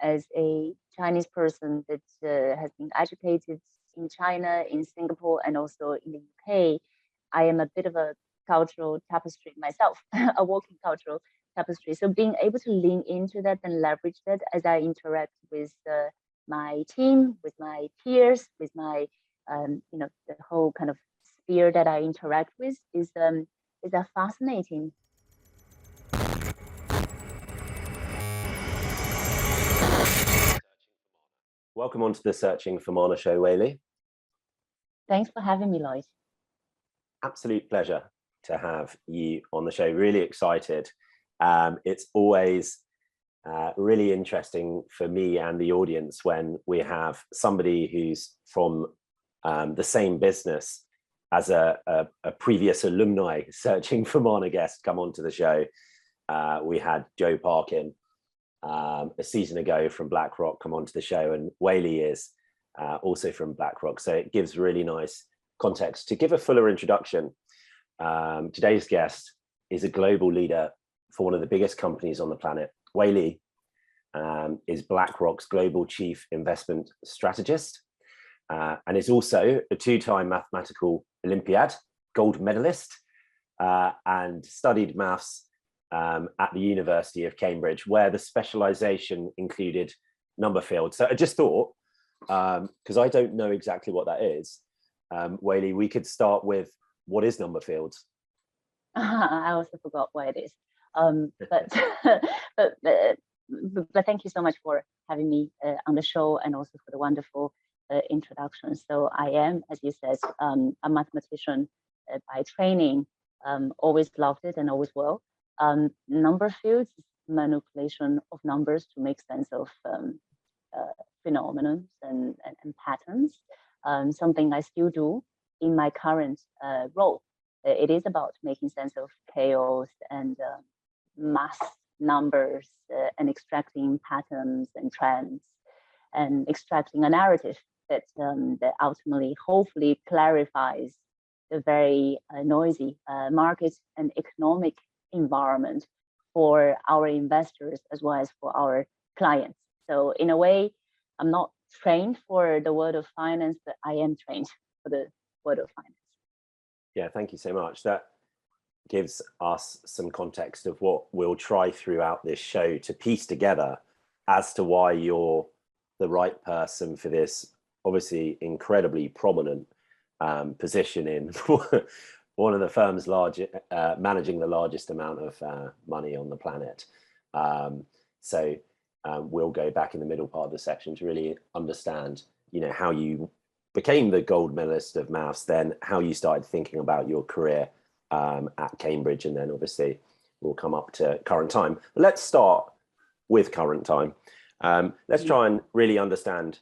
as a Chinese person that has been educated in China, in Singapore, and also in the UK, I am a bit of a cultural tapestry myself, a walking cultural tapestry. So being able to lean into that and leverage that as I interact with my team, with my peers, with my the whole kind of sphere that I interact with is a fascinating. Welcome on to the Searching for Mana show, Wei Li. Thanks for having me, Lloyd. Absolute pleasure to have you on the show. Really excited. It's always really interesting for me and the audience when we have somebody who's from the same business as a previous alumni Searching for Mana guest come onto the show. We had Joe Parkin a season ago from BlackRock come onto the show, and Wei Li is also from BlackRock. So it gives really nice context. To give a fuller introduction, today's guest is a global leader for one of the biggest companies on the planet. Wei Li is BlackRock's global chief investment strategist and is also a two-time mathematical Olympiad gold medalist and studied maths at the University of Cambridge, where the specialization included number fields. So I just thought, because I don't know exactly what that is, Wei Li, we could start with what is number fields? I also forgot what it is. But thank you so much for having me on the show, and also for the wonderful introduction. So I am, as you said, a mathematician by training. Always loved it and always will. Number fields is manipulation of numbers to make sense of phenomena and patterns. Something I still do in my current role. It is about making sense of chaos and mass numbers and extracting patterns and trends and extracting a narrative that ultimately, hopefully, clarifies the very noisy market and economic environment for our investors as well as for our clients. So in a way, I'm not trained for the world of finance, but I am trained for the world of finance. Yeah, thank you so much. That gives us some context of what we'll try throughout this show to piece together as to why you're the right person for this obviously incredibly prominent position in one of the firms managing the largest amount of money on the planet. So we'll go back in the middle part of the section to really understand, how you became the gold medalist of maths, then how you started thinking about your career at Cambridge, and then obviously we'll come up to current time. But let's start with current time. Let's try and really understand,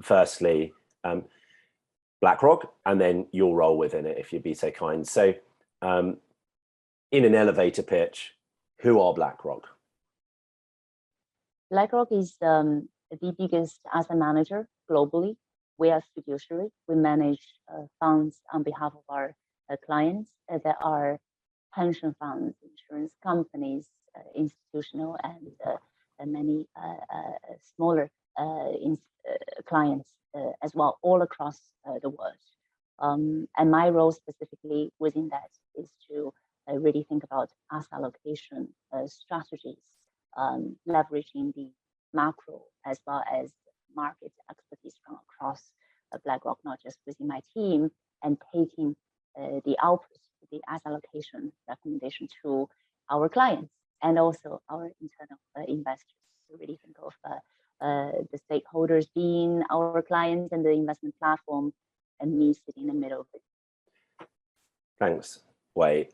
firstly, BlackRock, and then your role within it, if you'd be so kind. So in an elevator pitch, who are BlackRock? BlackRock is the biggest asset manager globally. We are fiduciary. We manage funds on behalf of our clients. There are pension funds, insurance companies, institutional, and many smaller clients as well, all across the world. And my role specifically within that is to really think about asset allocation strategies, leveraging the macro as well as market expertise from across BlackRock, not just within my team, and taking the output, the asset allocation recommendation to our clients and also our internal investors. To really think of the stakeholders being our clients and the investment platform, and me sitting in the middle of it. Thanks, Wei.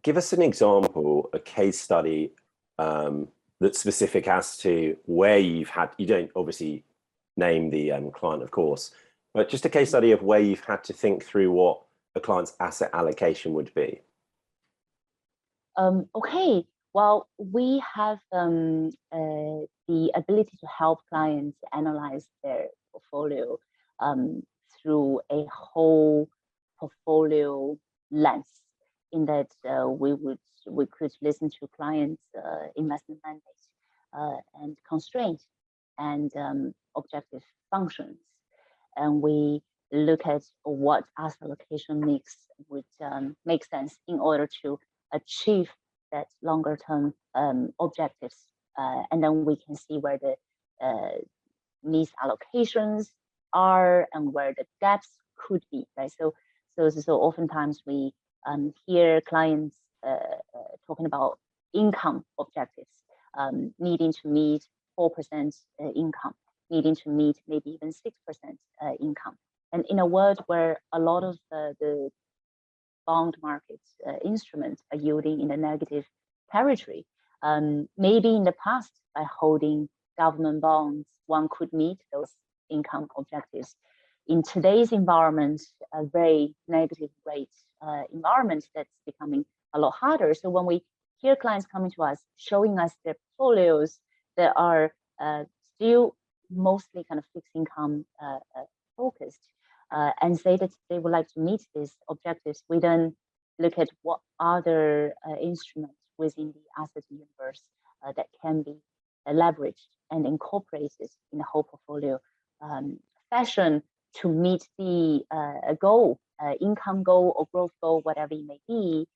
Give us an example, a case study that's specific as to where you don't obviously name the client, of course, but just a case study of where you've had to think through what a client's asset allocation would be. Okay, well, we have the ability to help clients analyze their portfolio through a whole portfolio lens, in that we could listen to clients' investment mandates and constraints, and objective functions. And we look at what asset allocation mix would make sense in order to achieve that longer term objectives. And then we can see where the misallocations are and where the gaps could be, right? So oftentimes we hear clients talking about income objectives, needing to meet 4% income, needing to meet maybe even 6% income. And in a world where a lot of the bond market instruments are yielding in the negative territory, maybe in the past, by holding government bonds, one could meet those income objectives. In today's environment, a very negative rate environment, that's becoming a lot harder. So when we hear clients coming to us, showing us their portfolios that are still mostly kind of fixed income focused, and say that they would like to meet these objectives, we then look at what other instruments within the asset universe that can be leveraged and incorporated in the whole portfolio fashion to meet the goal, income goal or growth goal, whatever it may be,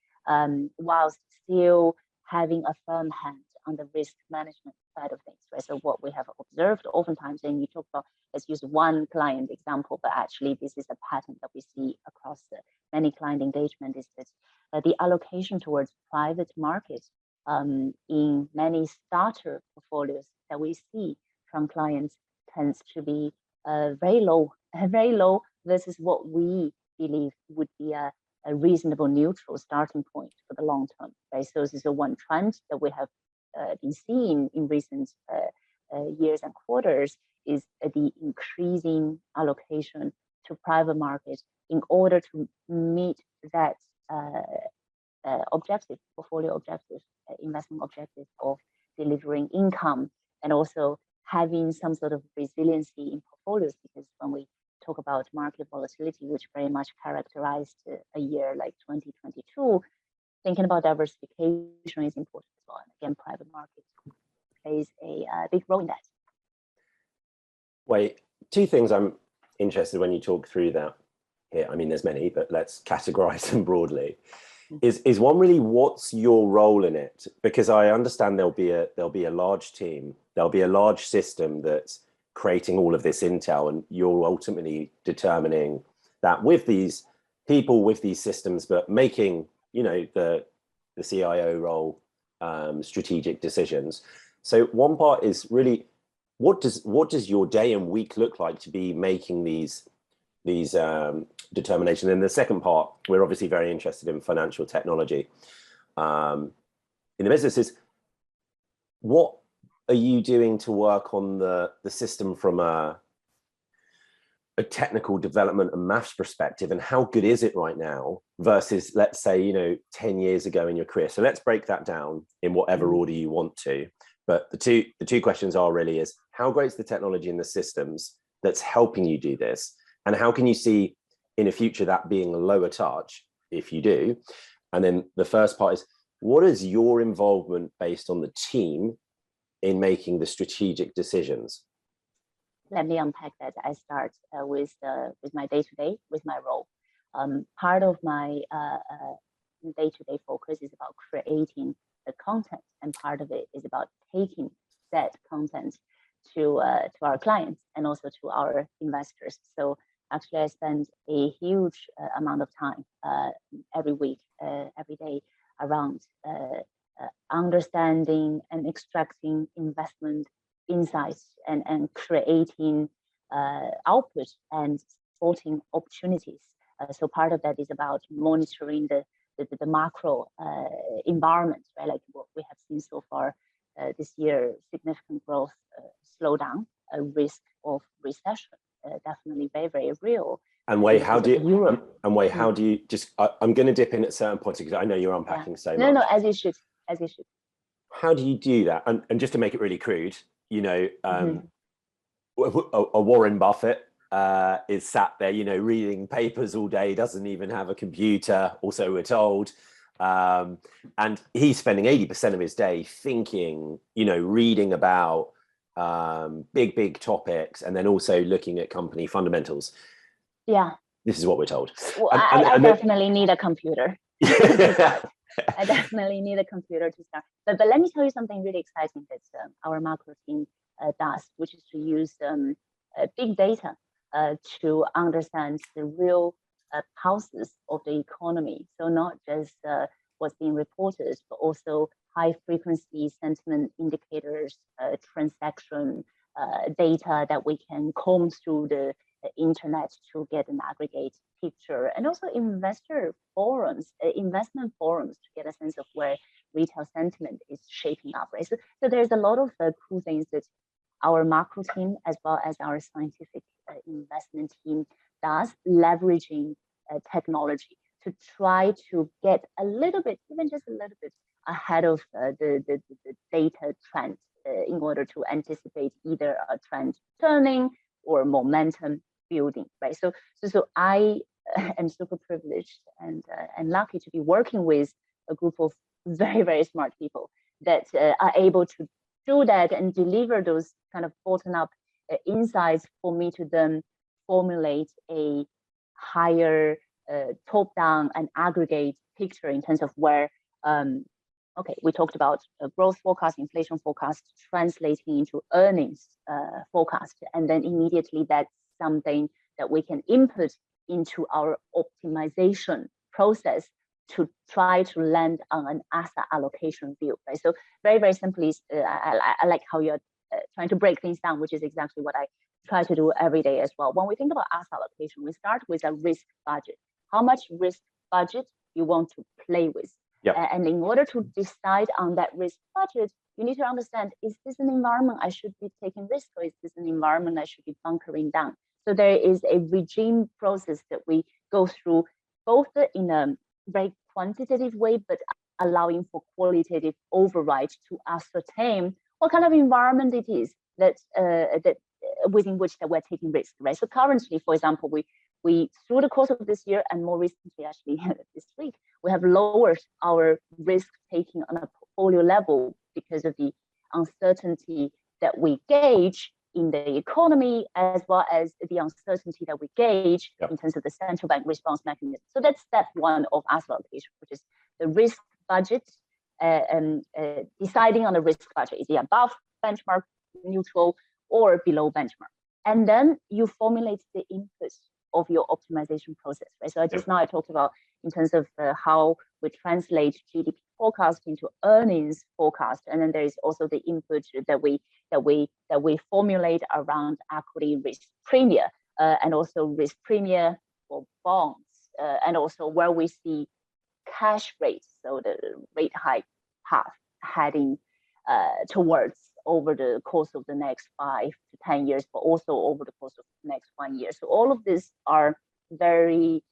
whilst still having a firm hand on the risk management side of things, right? So what we have observed oftentimes, and you talk about, let's use one client example, but actually this is a pattern that we see across many client engagement, is that the allocation towards private markets in many starter portfolios that we see from clients tends to be very low versus what we believe would be a reasonable neutral starting point for the long term, right? So this is a one trend that we have been seeing in recent years and quarters, is the increasing allocation to private markets in order to meet that objective, portfolio objective, investment objective of delivering income, and also having some sort of resiliency in portfolios. Because when we talk about market volatility, which very much characterized a year like 2022, thinking about diversification is important as well. And again, private markets plays a big role in that. Wei, two things I'm interested when you talk through that here. I mean, there's many, but let's categorize them broadly. Is one really, what's your role in it? Because I understand there'll be a large team, there'll be a large system that's creating all of this intel, and you're ultimately determining that with these people, with these systems, but making, you know, the CIO role, strategic decisions. So one part is really, what does your day and week look like to be making these determinations? And the second part, we're obviously very interested in financial technology in the business, is what are you doing to work on the system from a technical development and maths perspective, and how good is it right now versus, let's say, you know, 10 years ago in your career? So let's break that down in whatever order you want to. But the two questions are really, is how great is the technology and the systems that's helping you do this? And how can you see in the future that being a lower touch, if you do? And then the first part is, what is your involvement based on the team in making the strategic decisions? Let me unpack that. I start with my day-to-day, with my role. Part of my day-to-day focus is about creating the content, and part of it is about taking that content to our clients and also to our investors. So actually, I spend a huge amount of time every week, every day, around understanding and extracting investment insights and creating output and spotting opportunities. So part of that is about monitoring the macro environment, right? Like what we have seen so far this year, significant growth, slowdown, a risk of recession, definitely very, very real. And Wei, how do you just, I'm going to dip in at certain points because I know you're unpacking so much. No, as you should. How do you do that? And just to make it really crude, you know, a Warren Buffett is sat there, you know, reading papers all day, doesn't even have a computer, also we're told. And he's spending 80% of his day thinking, you know, reading about big topics, and then also looking at company fundamentals. Yeah. This is what we're told. Well, I definitely need a computer. I definitely need a computer to start. But let me tell you something really exciting that our macro team does, which is to use big data to understand the real pulses of the economy. So not just what's being reported, but also high frequency sentiment indicators, transaction data that we can comb through the internet to get an aggregate picture, and also investor forums, investment forums to get a sense of where retail sentiment is shaping up, right? So there's a lot of cool things that our macro team, as well as our scientific investment team, does, leveraging technology to try to get a little bit, even just a little bit, ahead of the data trend in order to anticipate either a trend turning or momentum building, right? So I am super privileged and lucky to be working with a group of very smart people that are able to do that and deliver those kind of bottom-up insights for me to then formulate a higher top-down and aggregate picture in terms of where okay, we talked about growth forecast, inflation forecast, translating into earnings forecast, and then immediately that's something that we can input into our optimization process to try to land on an asset allocation view, right? So very simply, I like how you're trying to break things down, which is exactly what I try to do every day as well. When we think about asset allocation, we start with a risk budget. How much risk budget you want to play with? Yep. And in order to decide on that risk budget, you need to understand, is this an environment I should be taking risk, or is this an environment I should be bunkering down? So there is a regime process that we go through, both in a very quantitative way, but allowing for qualitative override to ascertain what kind of environment it is that within which that we're taking risk, right? So currently, for example, we through the course of this year, and more recently actually this week, we have lowered our risk taking on a portfolio level because of the uncertainty that we gauge in the economy, as well as the uncertainty that we gauge in terms of the central bank response mechanism. So that's step one of asset allocation, which is the risk budget, and deciding on the risk budget. Is it above benchmark, neutral, or below benchmark? And then you formulate the inputs of your optimization process, right? So just now I talked about in terms of how we translate GDP forecast into earnings forecast, and then there is also the input that we formulate around equity risk premia, and also risk premia for bonds, and also where we see cash rates, so the rate hike path heading towards over the course of the next 5 to 10 years, but also over the course of the next 1 year. So all of these are very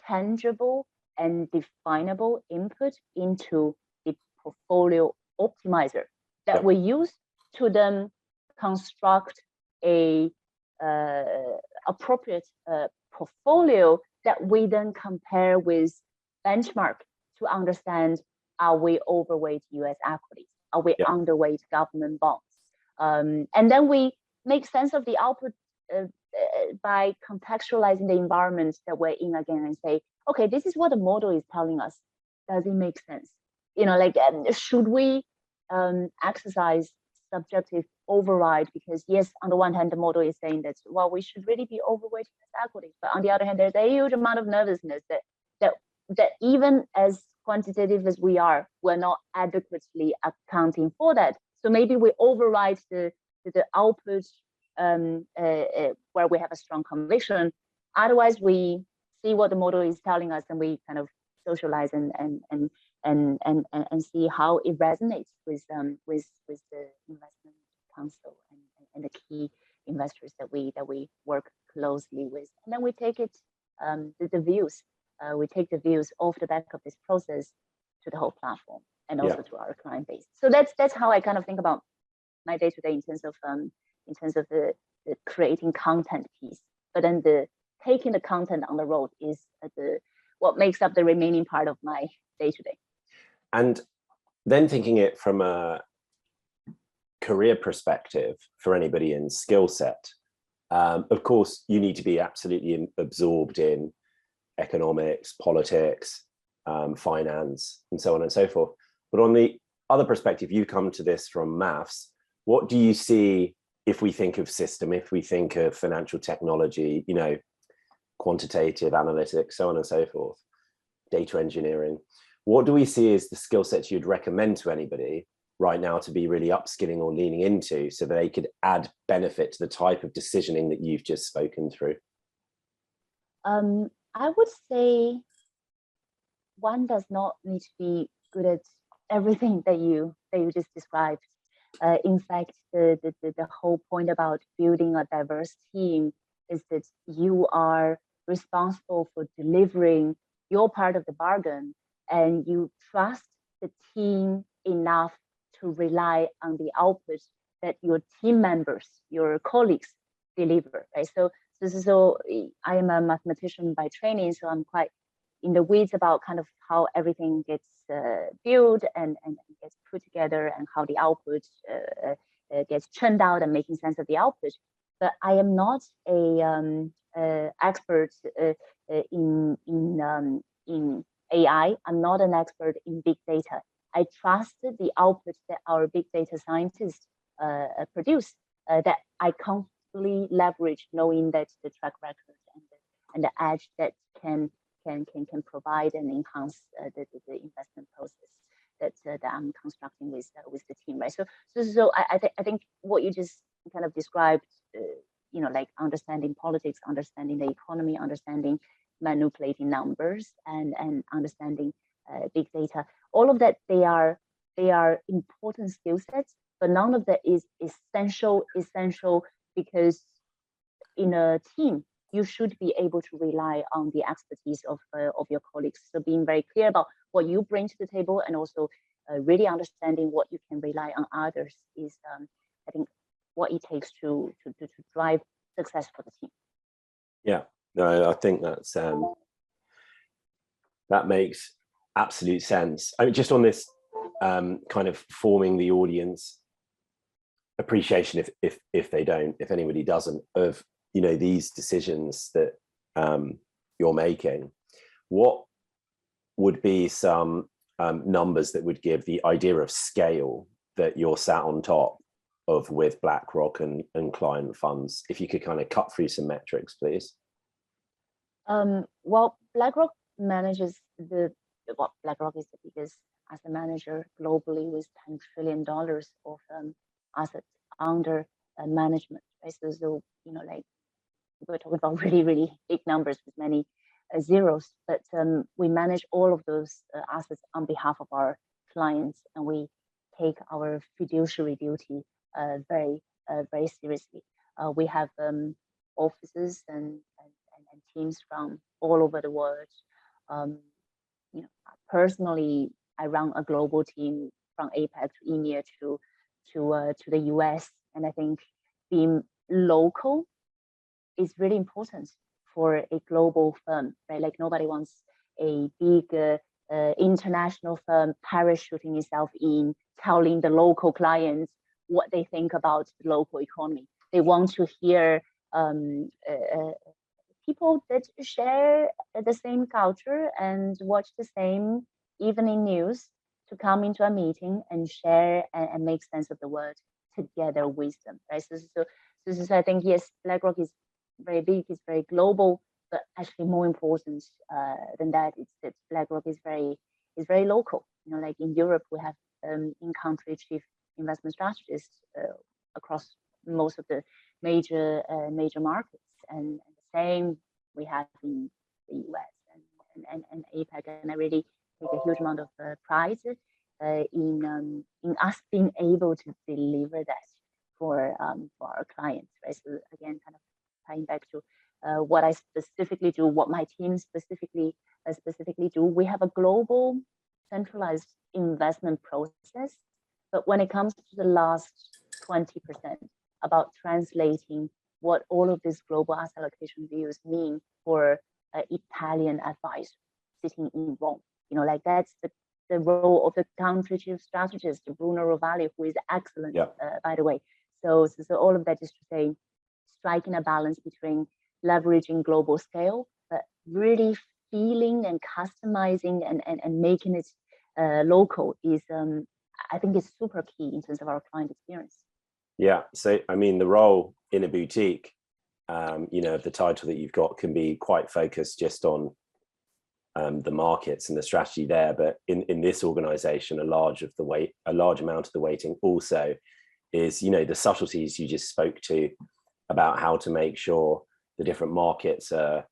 tangible and definable input into the portfolio optimizer that we use to then construct a appropriate portfolio that we then compare with benchmark to understand, are we overweight US equities? Are we underweight government bonds? And then we make sense of the output by contextualizing the environment that we're in again and say, okay, this is what the model is telling us. Does it make sense? You know, like, should we exercise subjective override? Because yes, on the one hand, the model is saying that, well, we should really be overweight in equities. But on the other hand, there's a huge amount of nervousness that even as quantitative as we are, we're not adequately accounting for that. So maybe we override the output where we have a strong conviction. Otherwise, we see what the model is telling us, and we kind of socialize and see how it resonates with the investment council and the key investors that we work closely with. And then we take it the views. We take the views off the back of this process to the whole platform and also to our client base. So that's how I kind of think about my day to day in terms of the creating content piece. But then the taking the content on the road is what makes up the remaining part of my day to day. And then thinking it from a career perspective for anybody in skill set, of course, you need to be absolutely absorbed in economics, politics, finance, and so on and so forth. But on the other perspective, you come to this from maths. What do you see if we think of system, if we think of financial technology, you know, quantitative analytics, so on and so forth, data engineering? What do we see as the skill sets you'd recommend to anybody right now to be really upskilling or leaning into so that they could add benefit to the type of decisioning that you've just spoken through? I would say one does not need to be good at everything that you just described. In fact, the whole point about building a diverse team is that you are responsible for delivering your part of the bargain, and you trust the team enough to rely on the output that your team members, your colleagues deliver, right? So I am a mathematician by training, so I'm quite in the weeds about kind of how everything gets built and gets put together, and how the output gets churned out and making sense of the output. But I am not a expert in AI. I'm not an expert in big data. I trust the output that our big data scientists produce, that I comfortably leverage, knowing that the track record and the edge that can provide and enhance the investment process that I'm constructing with the team, right? So I think what you just kind of described, you know, like understanding politics, understanding the economy, understanding manipulating numbers, and understanding big data, all of that, they are important skill sets, but none of that is essential because in a team you should be able to rely on the expertise of your colleagues. So being very clear about what you bring to the table, and also really understanding what you can rely on others is, I think, what it takes to drive success for the team. Yeah, no, I think that's that makes absolute sense. I mean, just on this kind of forming the audience appreciation, if anybody doesn't, of, you know, these decisions that you're making, what would be some numbers that would give the idea of scale that you're sat on top of with BlackRock and client funds? If you could kind of cut through some metrics, please. Well, BlackRock manages BlackRock is the biggest asset manager globally with $10 trillion of assets under management, right? So you know, like, we're talking about really big numbers with many zeros, but we manage all of those assets on behalf of our clients, and we take our fiduciary duty very seriously. We have offices and teams from all over the world. You know, personally, I run a global team from APAC to EMEA to the US, and I think being local is really important for a global firm, right? Like, nobody wants a big international firm parachuting itself in, telling the local clients what they think about the local economy. They want to hear people that share the same culture and watch the same evening news to come into a meeting and share and make sense of the world together with them, right? So I think, yes, BlackRock is very big, it's very global, but actually more important than that, it's that BlackRock is very local. You know, like in Europe, we have in-country chief investment strategists across most of the major markets, and the same we have in the US and APAC. And I really take a huge amount of pride in us being able to deliver that for our clients, right? So again, kind of tying back to what I specifically do, what my team specifically do. We have a global centralized investment process, but when it comes to the last 20%, about translating what all of these global asset allocation views mean for Italian advisor sitting in Rome, you know, like that's the the role of the country chief strategist, Bruno Rovalli, who is excellent, by the way. So all of that is to say, striking a balance between leveraging global scale, but really feeling and customizing and making it local is, I think, is super key in terms of our client experience. Yeah. So, I mean, the role in a boutique, the title that you've got can be quite focused just on the markets and the strategy there. But in this organization, a large amount of the weighting also is, the subtleties you just spoke to about how to make sure the different markets are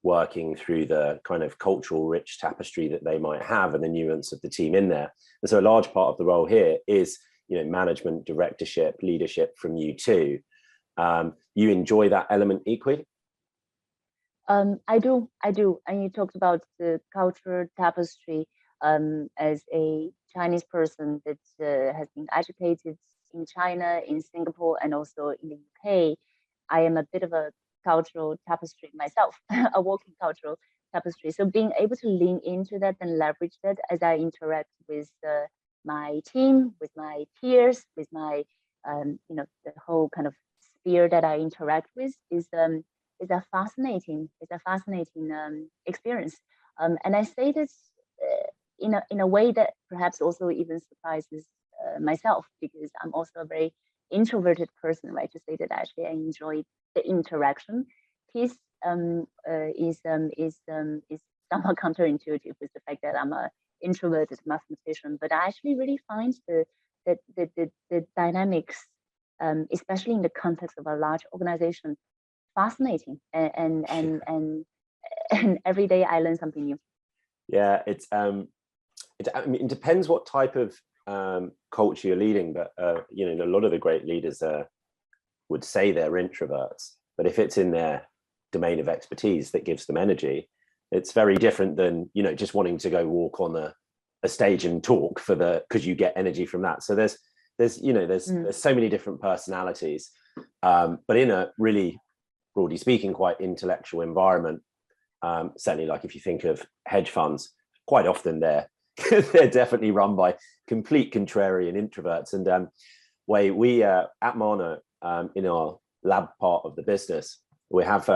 working through the kind of cultural rich tapestry that they might have and the nuance of the team in there. And so a large part of the role here is, management, directorship, leadership from you too. You enjoy that element equally? I do. And you talked about the culture tapestry. As a Chinese person that has been educated in China, in Singapore, and also in the UK, I am a bit of a cultural tapestry myself, a walking cultural tapestry. So being able to lean into that and leverage that as I interact with my team, with my peers, with my, the whole kind of sphere that I interact with is a fascinating experience. And I say this in a way that perhaps also even surprises myself, because I'm also a very introverted person, right? To say that actually I enjoy the interaction piece is somewhat counterintuitive with the fact that I'm a introverted mathematician, but I actually really find the dynamics, especially in the context of a large organization, fascinating, and every day I learn something new. Yeah, it depends what type of culture you're leading, but a lot of the great leaders would say they're introverts, but if it's in their domain of expertise that gives them energy, it's very different than just wanting to go walk on a stage and talk because you get energy from that. So there's so many different personalities, but in a really, broadly speaking, quite intellectual environment, certainly like if you think of hedge funds, quite often they're definitely run by complete contrarian introverts. And we at Mano, in our lab part of the business, we have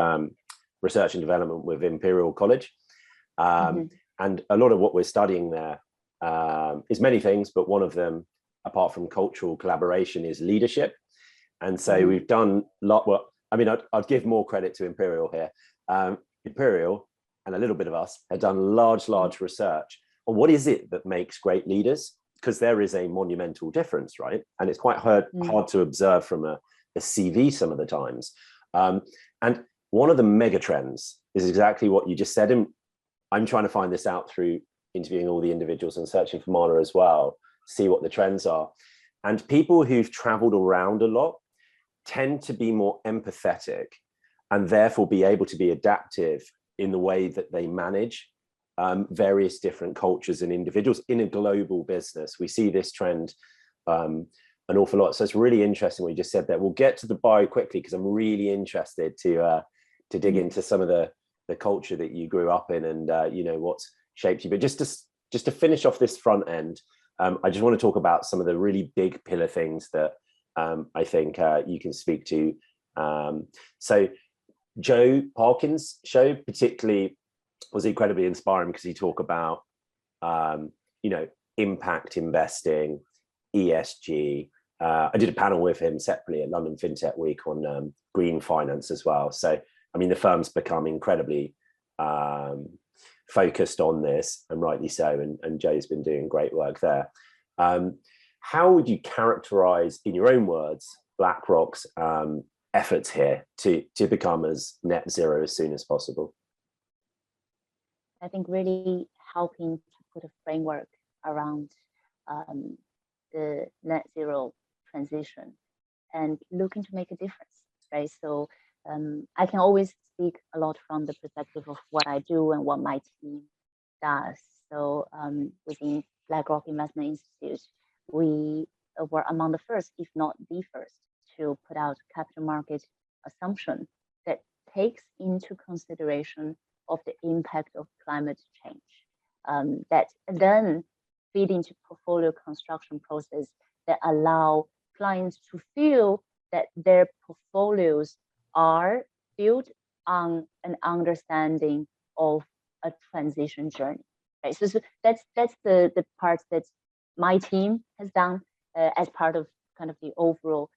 research and development with Imperial College, and a lot of what we're studying there is many things, but one of them, apart from cultural collaboration, is leadership. And so we've done I'd give more credit to Imperial here. Imperial and a little bit of us had done large research on what is it that makes great leaders, because there is a monumental difference, right? And it's quite hard to observe from a CV some of the times. And one of the mega trends is exactly what you just said. And I'm trying to find this out through interviewing all the individuals and searching for Mana as well, see what the trends are. And people who've traveled around a lot tend to be more empathetic and therefore be able to be adaptive in the way that they manage various different cultures and individuals in a global business. We see this trend an awful lot. So it's really interesting what you just said there. We'll get to the bio quickly because I'm really interested to dig into some of the culture that you grew up in and what's shaped you. But just to finish off this front end, I just want to talk about some of the really big pillar things that I think you can speak to. So Joe Parkin's show particularly was incredibly inspiring because he talked about impact investing, ESG. I did a panel with him separately at London FinTech Week on green finance as well. So I mean, the firm's become incredibly focused on this, and rightly so, and Joe's been doing great work there. How would you characterize, in your own words, BlackRock's efforts here to become as net zero as soon as possible? I think really helping to put a framework around the net zero transition and looking to make a difference, right? So I can always speak a lot from the perspective of what I do and what my team does. So within BlackRock Investment Institute, we were among the first, if not the first, to put out capital market assumption that takes into consideration of the impact of climate change. That then feed into portfolio construction process that allow clients to feel that their portfolios are built on an understanding of a transition journey. Right? So that's the part that my team has done as part of kind of the overall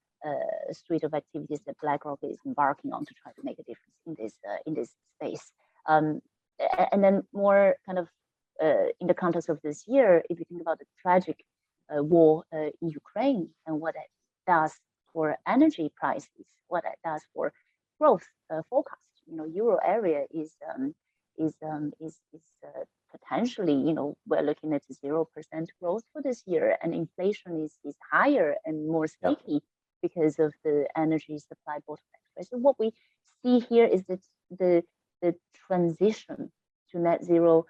suite of activities that BlackRock is embarking on to try to make a difference in this space. And then more kind of in the context of this year, if you think about the tragic war in Ukraine and what it does for energy prices, what it does for growth forecast. Euro area is potentially, we're looking at 0% growth for this year, and inflation is higher and more sticky because of the energy supply bottlenecks. Right? So what we see here is that the transition to net zero,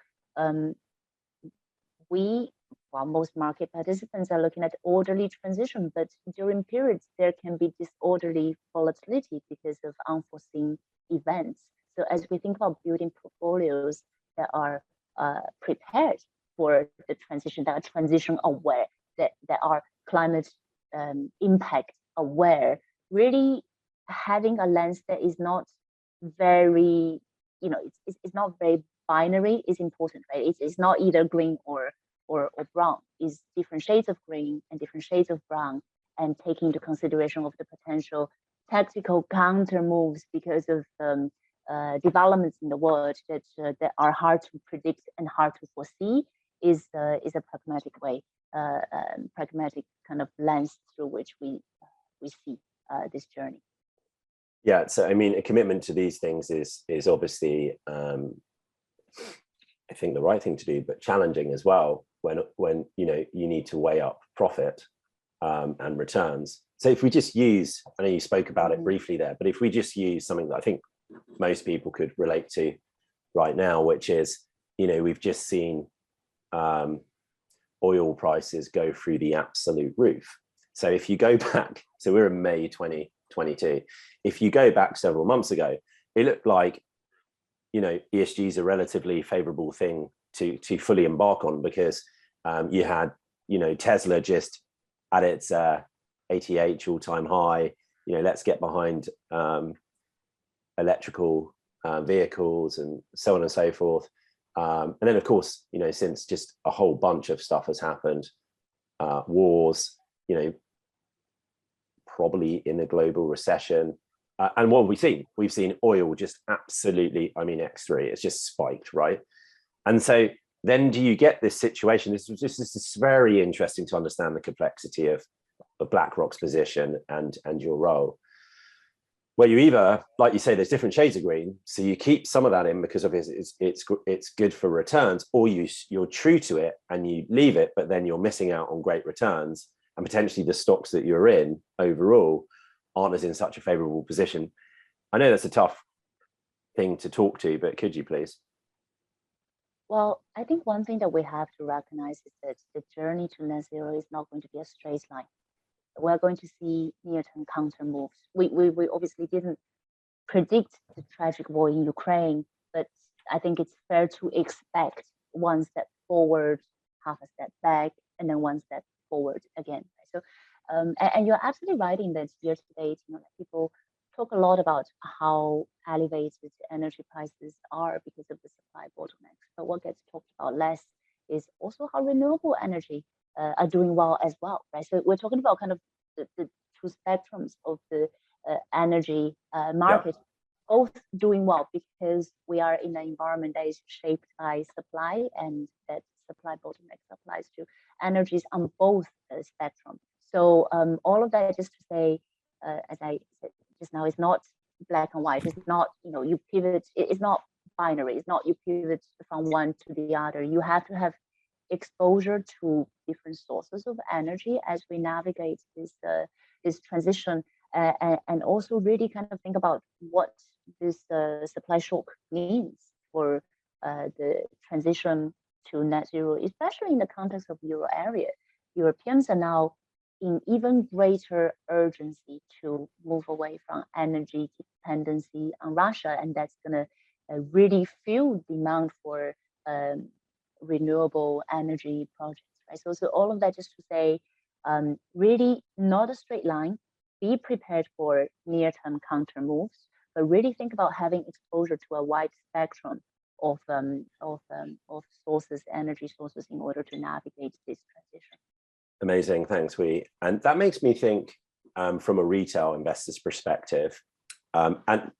most market participants are looking at orderly transition, but during periods there can be disorderly volatility because of unforeseen events. So as we think about building portfolios that are prepared for the transition, that are transition aware, that are climate impact aware, really having a lens that is not very, it's not very binary is important, right? It's not either green or brown. It's different shades of green and different shades of brown, and taking into consideration of the potential tactical counter moves because of developments in the world that are hard to predict and hard to foresee is a pragmatic way, pragmatic kind of lens through which we see this journey. Yeah, so I mean, a commitment to these things is obviously, I think, the right thing to do, but challenging as well when you need to weigh up profit and returns. So if we just use, I know you spoke about it briefly there, but if we just use something that I think most people could relate to right now, which is, we've just seen oil prices go through the absolute roof. So if you go back, so we're in May 2022, if you go back several months ago, it looked like, ESG is a relatively favorable thing to fully embark on, because you had, Tesla just at its ATH all-time high, let's get behind electrical vehicles and so on and so forth. And then, of course, since just a whole bunch of stuff has happened, wars, probably in a global recession. And what have we seen? We've seen oil just absolutely, X3, it's just spiked, right? And so then do you get this situation? This is very interesting to understand the complexity of BlackRock's position and your role, where you either, like you say, there's different shades of green, so you keep some of that in because of it's good for returns, or you're true to it and you leave it, but then you're missing out on great returns, and potentially the stocks that you're in overall aren't as in such a favorable position. I know that's a tough thing to talk to, but could you please? Well, I think one thing that we have to recognize is that the journey to net zero is not going to be a straight line. We're going to see near-term counter moves. We obviously didn't predict the tragic war in Ukraine, but I think it's fair to expect one step forward, half a step back, and then one step forward again. So, and you're absolutely right in that year to date, people talk a lot about how elevated energy prices are because of the supply bottlenecks. But what gets talked about less is also how renewable energy are doing well as well, right? So we're talking about kind of the two spectrums of the energy market, both doing well because we are in an environment that is shaped by supply, and that supply bottleneck applies to energies on both spectrum. So all of that just to say, as I said just now, it's not black and white. It's not, you pivot. It's not binary. It's not you pivot from one to the other. You have to have exposure to different sources of energy as we navigate this transition, and also really kind of think about what this supply shock means for the transition to net zero, especially in the context of Euro area. Europeans are now in even greater urgency to move away from energy dependency on Russia, and that's going to really fuel demand for renewable energy projects, right? So all of that just to say, really not a straight line. Be prepared for near-term counter moves, but really think about having exposure to a wide spectrum of sources, energy sources, in order to navigate this transition. Amazing, thanks, Wei. And that makes me think from a retail investor's perspective, and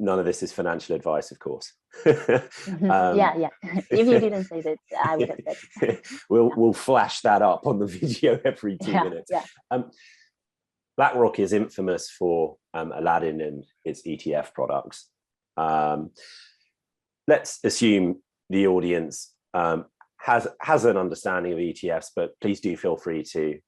none of this is financial advice, of course. Yeah. If you didn't say that, I would have said. We'll flash that up on the video every 2 minutes. Yeah. BlackRock is infamous for Aladdin and its ETF products. Let's assume the audience has an understanding of ETFs, but please do feel free to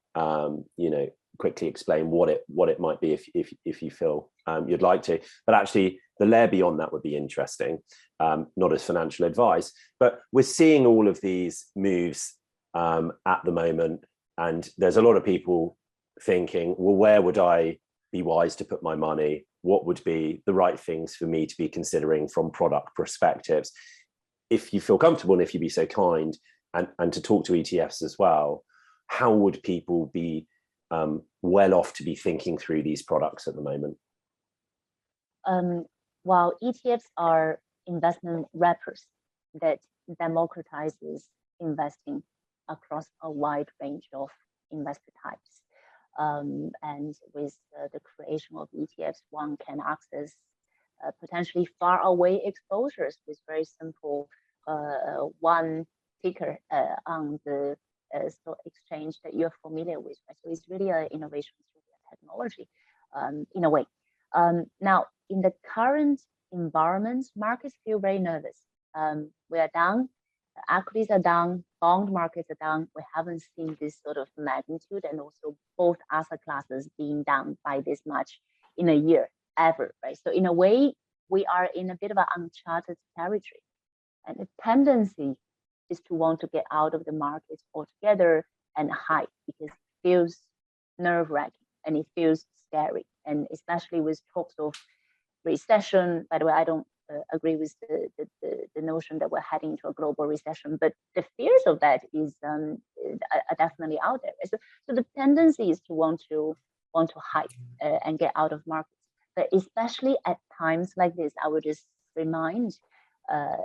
quickly explain what it might be if you feel you'd like to. But actually, the layer beyond that would be interesting, not as financial advice, but we're seeing all of these moves at the moment, and there's a lot of people thinking, well, where would I be wise to put my money? What would be the right things for me to be considering from product perspectives? If you feel comfortable, and if you'd be so kind, and to talk to ETFs as well, how would people be well off to be thinking through these products at the moment? While ETFs are investment wrappers that democratizes investing across a wide range of investor types. And with the creation of ETFs, one can access potentially far away exposures with very simple one ticker on the stock exchange that you're familiar with. Right? So it's really an innovation through technology in a way. Now, in the current environment, markets feel very nervous. We are down, equities are down, bond markets are down. We haven't seen this sort of magnitude, and also both asset classes being down by this much in a year ever, right? So in a way, we are in a bit of an uncharted territory. And the tendency is to want to get out of the markets altogether and hide, because it feels nerve-wracking and it feels scary. And especially with talks of recession. By the way, I don't agree with the notion that we're heading into a global recession, but the fears of that are definitely out there. So the tendency is to want to hide and get out of markets. But especially at times like this, I would just remind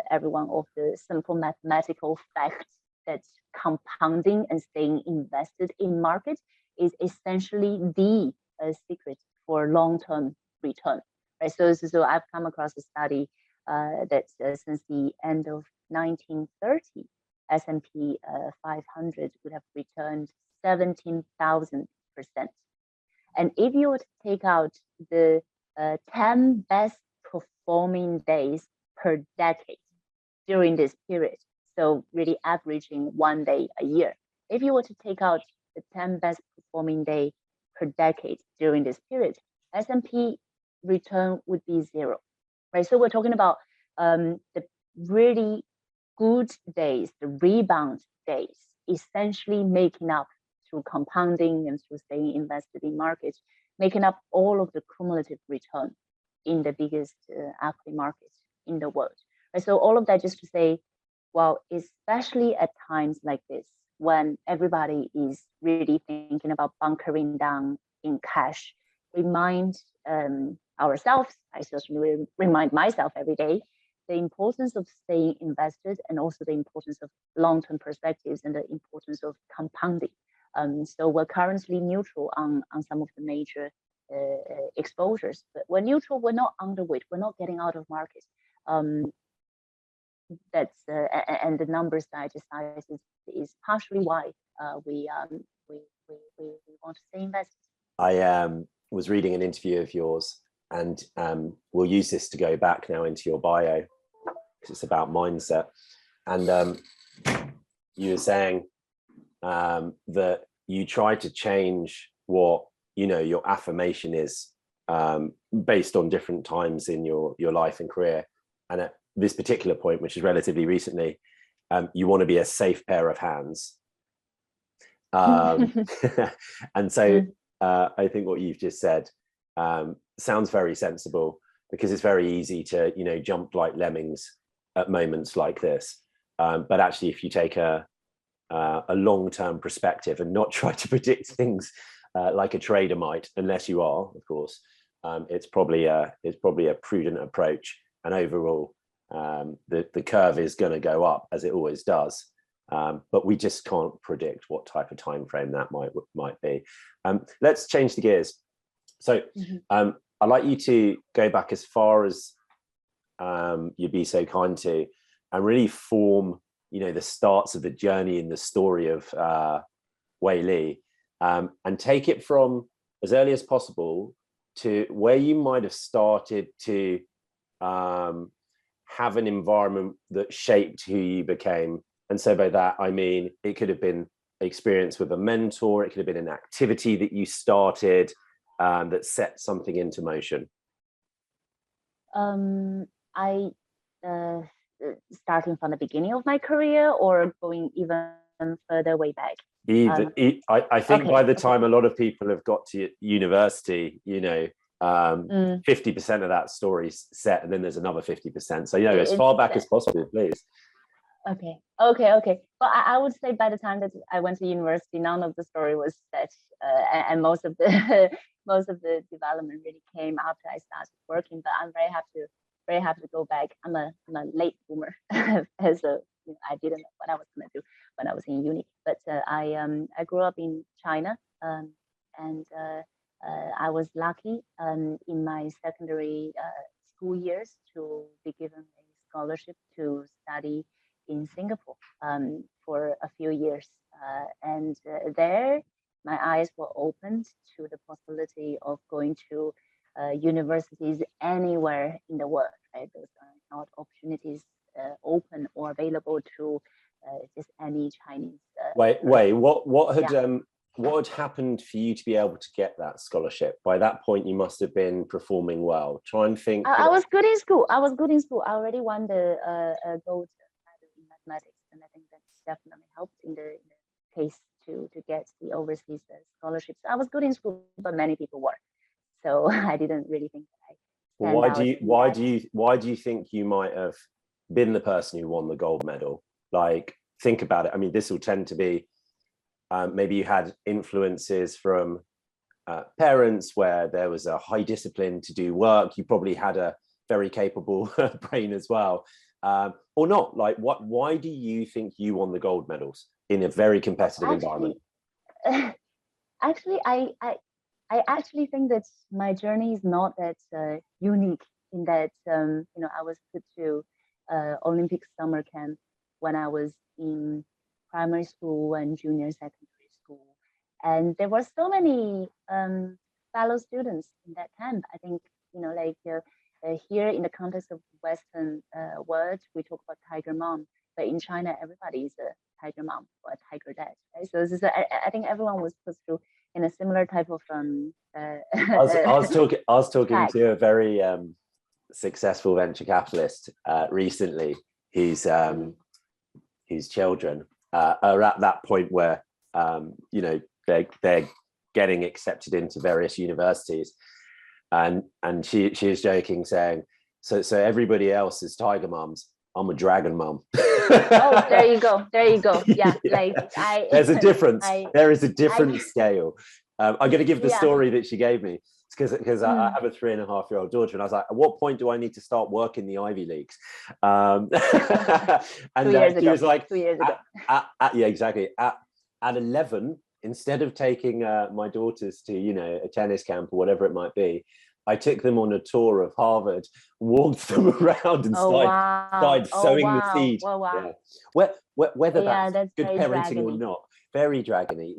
everyone of the simple mathematical fact that compounding and staying invested in markets is essentially the secret for long-term return. Right? So I've come across a study that since the end of 1930, S&P 500 would have returned 17,000%. And if you were to take out the 10 best performing days per decade during this period, so really averaging 1 day a year, if you were to take out the 10 best performing day per decade during this period, S&P return would be 0, right? So we're talking about the really good days, the rebound days, essentially making up through compounding and through staying invested in markets, making up all of the cumulative return in the biggest equity markets in the world. Right? So all of that just to say, well, especially at times like this, when everybody is really thinking about bunkering down in cash, remind ourselves, I certainly remind myself every day, the importance of staying invested, and also the importance of long-term perspectives and the importance of compounding. So we're currently neutral on some of the major exposures, but we're neutral, we're not underweight, we're not getting out of markets. That's and the numbers that I just cited is partially why we want to stay invested. I was reading an interview of yours, and we'll use this to go back now into your bio, because it's about mindset. And you were saying that you try to change what your affirmation is based on different times in your life and career. And at this particular point, which is relatively recently, you want to be a safe pair of hands. And so I think what you've just said sounds very sensible, because it's very easy to jump like lemmings at moments like this. But actually, if you take a a long-term perspective and not try to predict things like a trader might, unless you are, of course. It's probably a prudent approach, and overall the curve is going to go up, as it always does, but we just can't predict what type of time frame that might be. Let's change the gears. So I'd like you to go back as far as you'd be so kind to, and really form, you know, the starts of the journey in the story of Wei Li, and take it from as early as possible to where you might have started to have an environment that shaped who you became. And so by that, I mean, it could have been experience with a mentor, it could have been an activity that you started that set something into motion. I starting from the beginning of my career, or going even further way back? I think by the time a lot of people have got to university, you know, 50% of that story's set, and then there's another 50%. So, you know, as far back as possible, please. Okay. Well, I would say by the time that I went to university, none of the story was set, and most of the development really came after I started working. But I'm very happy to go back. I'm a late boomer, as a, you know, I didn't know what I was going to do when I was in uni. But I grew up in China, and I was lucky in my secondary school years to be given a scholarship to study in Singapore for a few years, and there my eyes were opened to the possibility of going to universities anywhere in the world. Right? Those are not opportunities open or available to just any Chinese. Wait, what had happened for you to be able to get that scholarship? By that point, you must have been performing well. Try and think. I was good in school. I already won the gold medal in mathematics, and I think that's definitely helped in the case to get the overseas scholarships. I was good in school, but many people were, so I didn't really think that I. Why do you think you might have been the person who won the gold medal? Like, think about it. I mean, this will tend to be maybe you had influences from parents where there was a high discipline to do work. You probably had a very capable brain as well, or not. Like, why do you think you won the gold medals in a very competitive environment? Actually, I actually think that my journey is not that unique in that you know, I was put to Olympic summer camp when I was in primary school and junior secondary school, and there were so many fellow students in that camp. I think, you know, like here in the context of Western world, we talk about tiger mom, but in China, everybody is a tiger mom or a tiger dad. Right? So this is I think everyone was put through in a similar type of. I was talking to a very successful venture capitalist recently. His children are at that point where you know, they're getting accepted into various universities, and she is joking, saying, so everybody else is tiger mums, I'm a dragon mum. Oh, there you go. Yeah. Like there's a difference. There is a different scale. I'm going to give the story that she gave me, because I have a 3.5-year-old daughter, and I was like, at what point do I need to start working the Ivy Leagues? And she was like, 2 years ago. Yeah, exactly. At 11, instead of taking my daughters to, you know, a tennis camp or whatever it might be, I took them on a tour of Harvard, walked them around, and started sowing the seed. Oh, wow. Yeah. Whether that's good parenting or not, very dragony.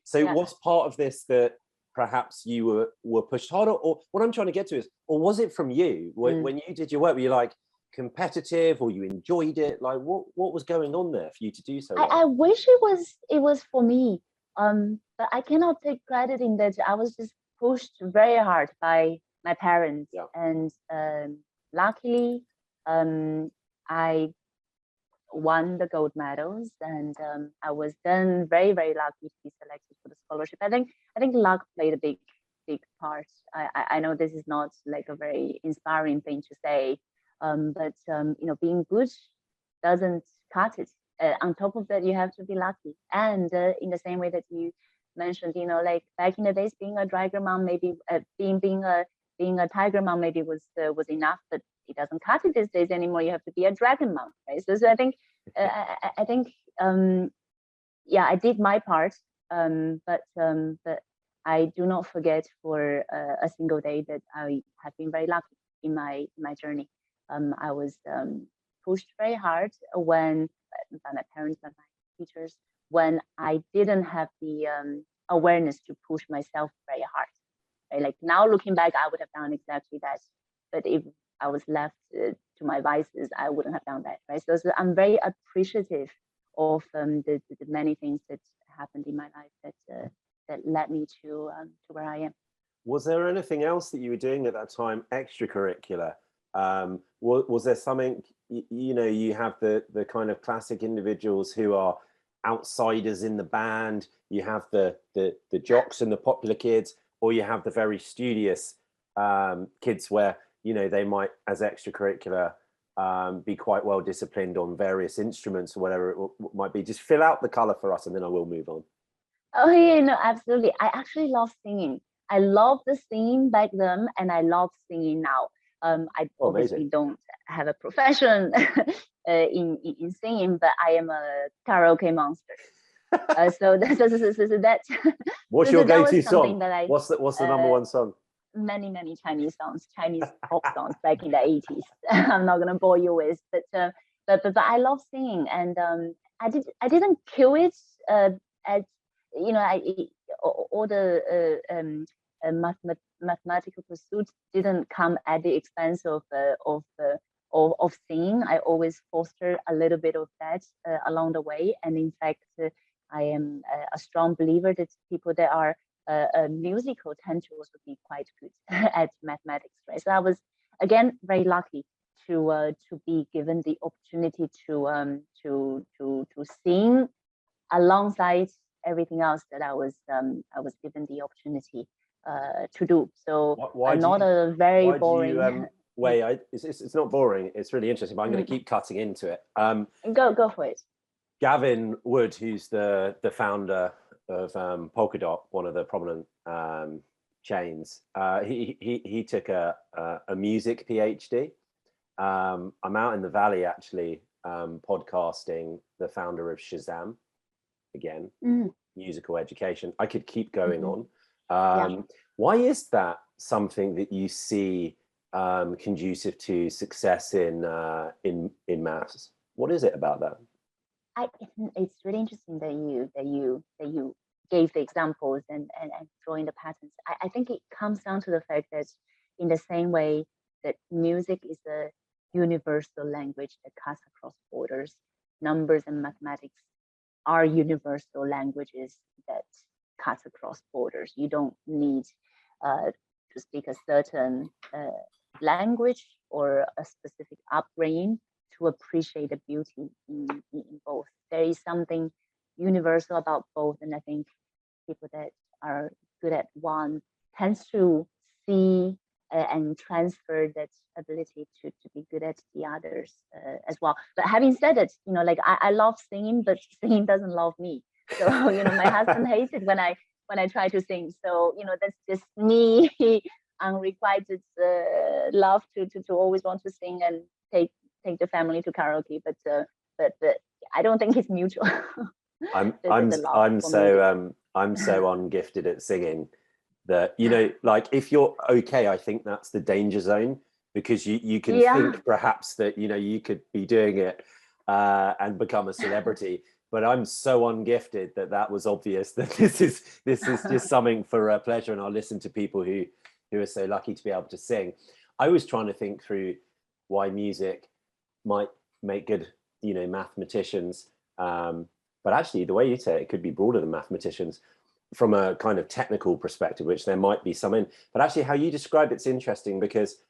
So what's part of this that perhaps you were pushed harder, or what I'm trying to get to is, or was it from you when you did your work? Were you like competitive, or you enjoyed it? Like, what was going on there for you to do so well? I wish it was for me, but I cannot take credit in that. I was just pushed very hard by my parents, and luckily I won the gold medals, and I was then very, very lucky to be selected for the scholarship. I think luck played a big part. I know this is not like a very inspiring thing to say, but you know, being good doesn't cut it on top of that, you have to be lucky. And in the same way that you mentioned, like back in the days, being a dragon mom, maybe being a tiger mom maybe was enough, but it doesn't cut it these days anymore. You have to be a dragon mom, right? So I think yeah, I did my part, but I do not forget for a single day that I have been very lucky in my journey. I was pushed very hard when by my parents, by my teachers, when I didn't have the awareness to push myself very hard. Right? Like now looking back, I would have done exactly that. But if I was left to my vices, I wouldn't have done that. Right. So I'm very appreciative of the many things that happened in my life that led me to where I am. Was there anything else that you were doing at that time, extracurricular? Was there something, you have the kind of classic individuals who are outsiders in the band, you have the jocks and the popular kids, or you have the very studious kids where, they might, as extracurricular, be quite well disciplined on various instruments or whatever it might be. Just fill out the color for us and then I will move on. Oh yeah, no, absolutely. I actually love singing. I love the singing back then, and I love singing now. I obviously don't have a profession in singing, but I am a karaoke monster. So that. What's your go-to song? What's the number one song? Many Chinese songs, Chinese pop songs back in the 80s. I'm not gonna bore you with, but I love singing, and I didn't kill it at all the mathematical pursuits didn't come at the expense of singing. I always foster a little bit of that along the way, and in fact, I am a strong believer that people that are musical tend to also be quite good at mathematics, right? So I was again very lucky to be given the opportunity to sing alongside everything else that I was given the opportunity to do. So not a very boring. Wei, it's not boring. It's really interesting, but I'm going to keep cutting into it. Go for it. Gavin Wood, who's the founder of Polka Dot, one of the prominent chains, he took a music PhD. I'm out in the Valley actually podcasting the founder of Shazam, again, musical education. I could keep going on. Why is that something that you see conducive to success in maths? What is it about that? It's really interesting that you gave the examples and drawing the patterns. I think it comes down to the fact that in the same way that music is a universal language that cuts across borders, numbers and mathematics are universal languages that cut across borders. You don't need to speak a certain language or a specific upbringing to appreciate the beauty in both. There is something universal about both, and I think people that are good at one tends to see and transfer that ability to be good at the others as well. But having said it, like I love singing, but singing doesn't love me. So my husband hates it when I try to sing. So that's just me unrequited love to always want to sing and take the family to karaoke, but I don't think it's mutual. I'm so ungifted at singing that like if you're okay, I think that's the danger zone, because you can think perhaps that you could be doing it and become a celebrity, but I'm so ungifted that was obvious that this is just something for pleasure, and I'll listen to people who are so lucky to be able to sing. I was trying to think through why music might make good mathematicians, but actually the way you say it could be broader than mathematicians from a kind of technical perspective, which there might be some in, but actually how you describe it's interesting, because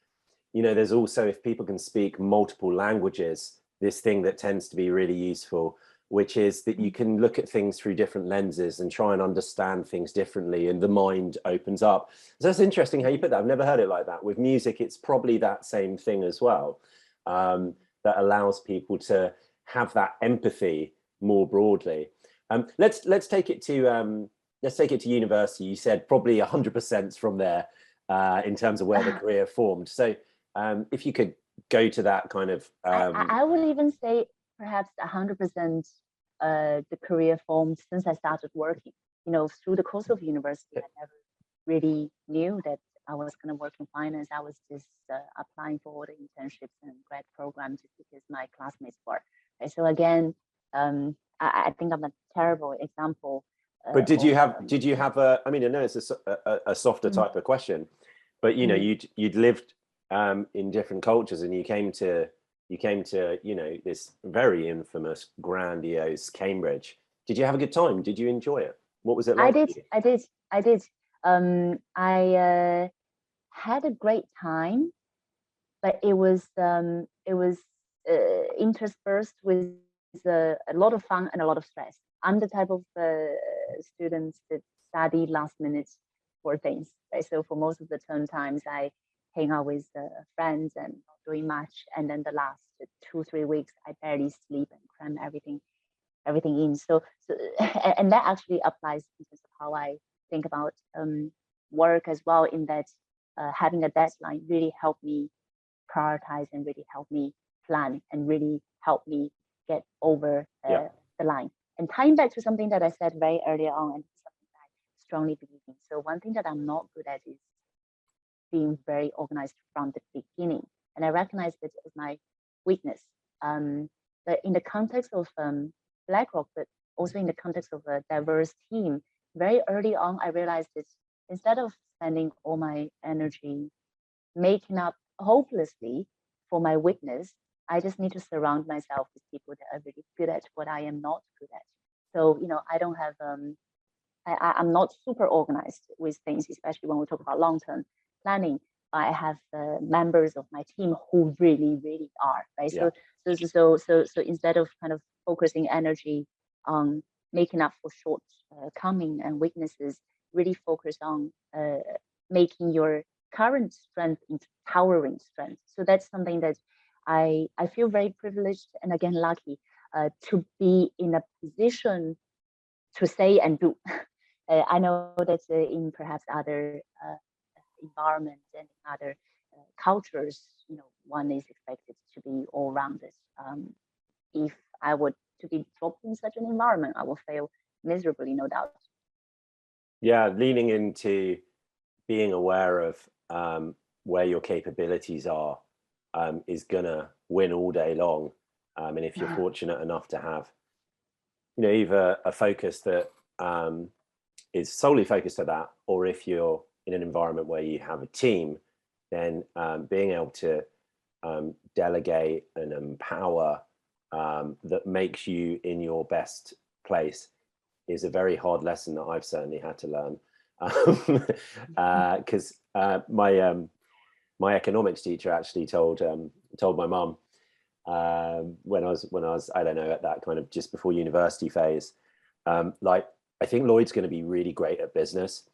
there's also, if people can speak multiple languages, this thing that tends to be really useful, which is that you can look at things through different lenses and try and understand things differently, and the mind opens up. So that's interesting how you put that. I've never heard it like that. With music, it's probably that same thing as well, that allows people to have that empathy more broadly. Let's take it to university. You said probably 100% from there in terms of where the career formed. So if you could go to that kind of I would even say perhaps 100% the career formed since I started working. Through the course of university, I never really knew that I was going to work in finance. I was just applying for all the internships and grad programs just because my classmates were. Right? So again, I think I'm a terrible example. But did you have a? I mean, I know it's a softer type of question, but you'd lived in different cultures, and you came to this very infamous, grandiose Cambridge. Did you have a good time? Did you enjoy it? What was it like? I did. I had a great time, but it was interspersed with a lot of fun and a lot of stress. I'm the type of students that study last minute for things. Right? So for most of the term times, I hang out with friends and not doing much. And then the last 2-3 weeks, I barely sleep and cram everything in. So and that actually applies in terms of how I think about work as well, in that having a deadline really helped me prioritize and really helped me plan and really helped me get over the line. And tying back to something that I said very early on, and something that I strongly believe in. So one thing that I'm not good at is being very organized from the beginning. And I recognize this as my weakness. But in the context of BlackRock, but also in the context of a diverse team, very early on, I realized that instead of spending all my energy making up hopelessly for my weakness, I just need to surround myself with people that are really good at what I am not good at. So, I don't have, I'm not super organized with things, especially when we talk about long-term planning. I have members of my team who really, really are, right? Yeah. So instead of kind of focusing energy on making up for shortcoming and weaknesses, really focus on making your current strength into towering strength. So that's something that I feel very privileged and again lucky to be in a position to say and do. I know that in perhaps other environments and other cultures, one is expected to be all-rounded. If I were to be dropped in such an environment, I will fail miserably, no doubt. Yeah, leaning into being aware of where your capabilities are is gonna win all day long. And if you're fortunate enough to have, either a focus that is solely focused at that, or if you're in an environment where you have a team, then being able to delegate and empower that makes you in your best place is a very hard lesson that I've certainly had to learn. Because my economics teacher actually told my mum when I was I don't know, at that kind of just before university phase, like, I think Lloyd's going to be really great at business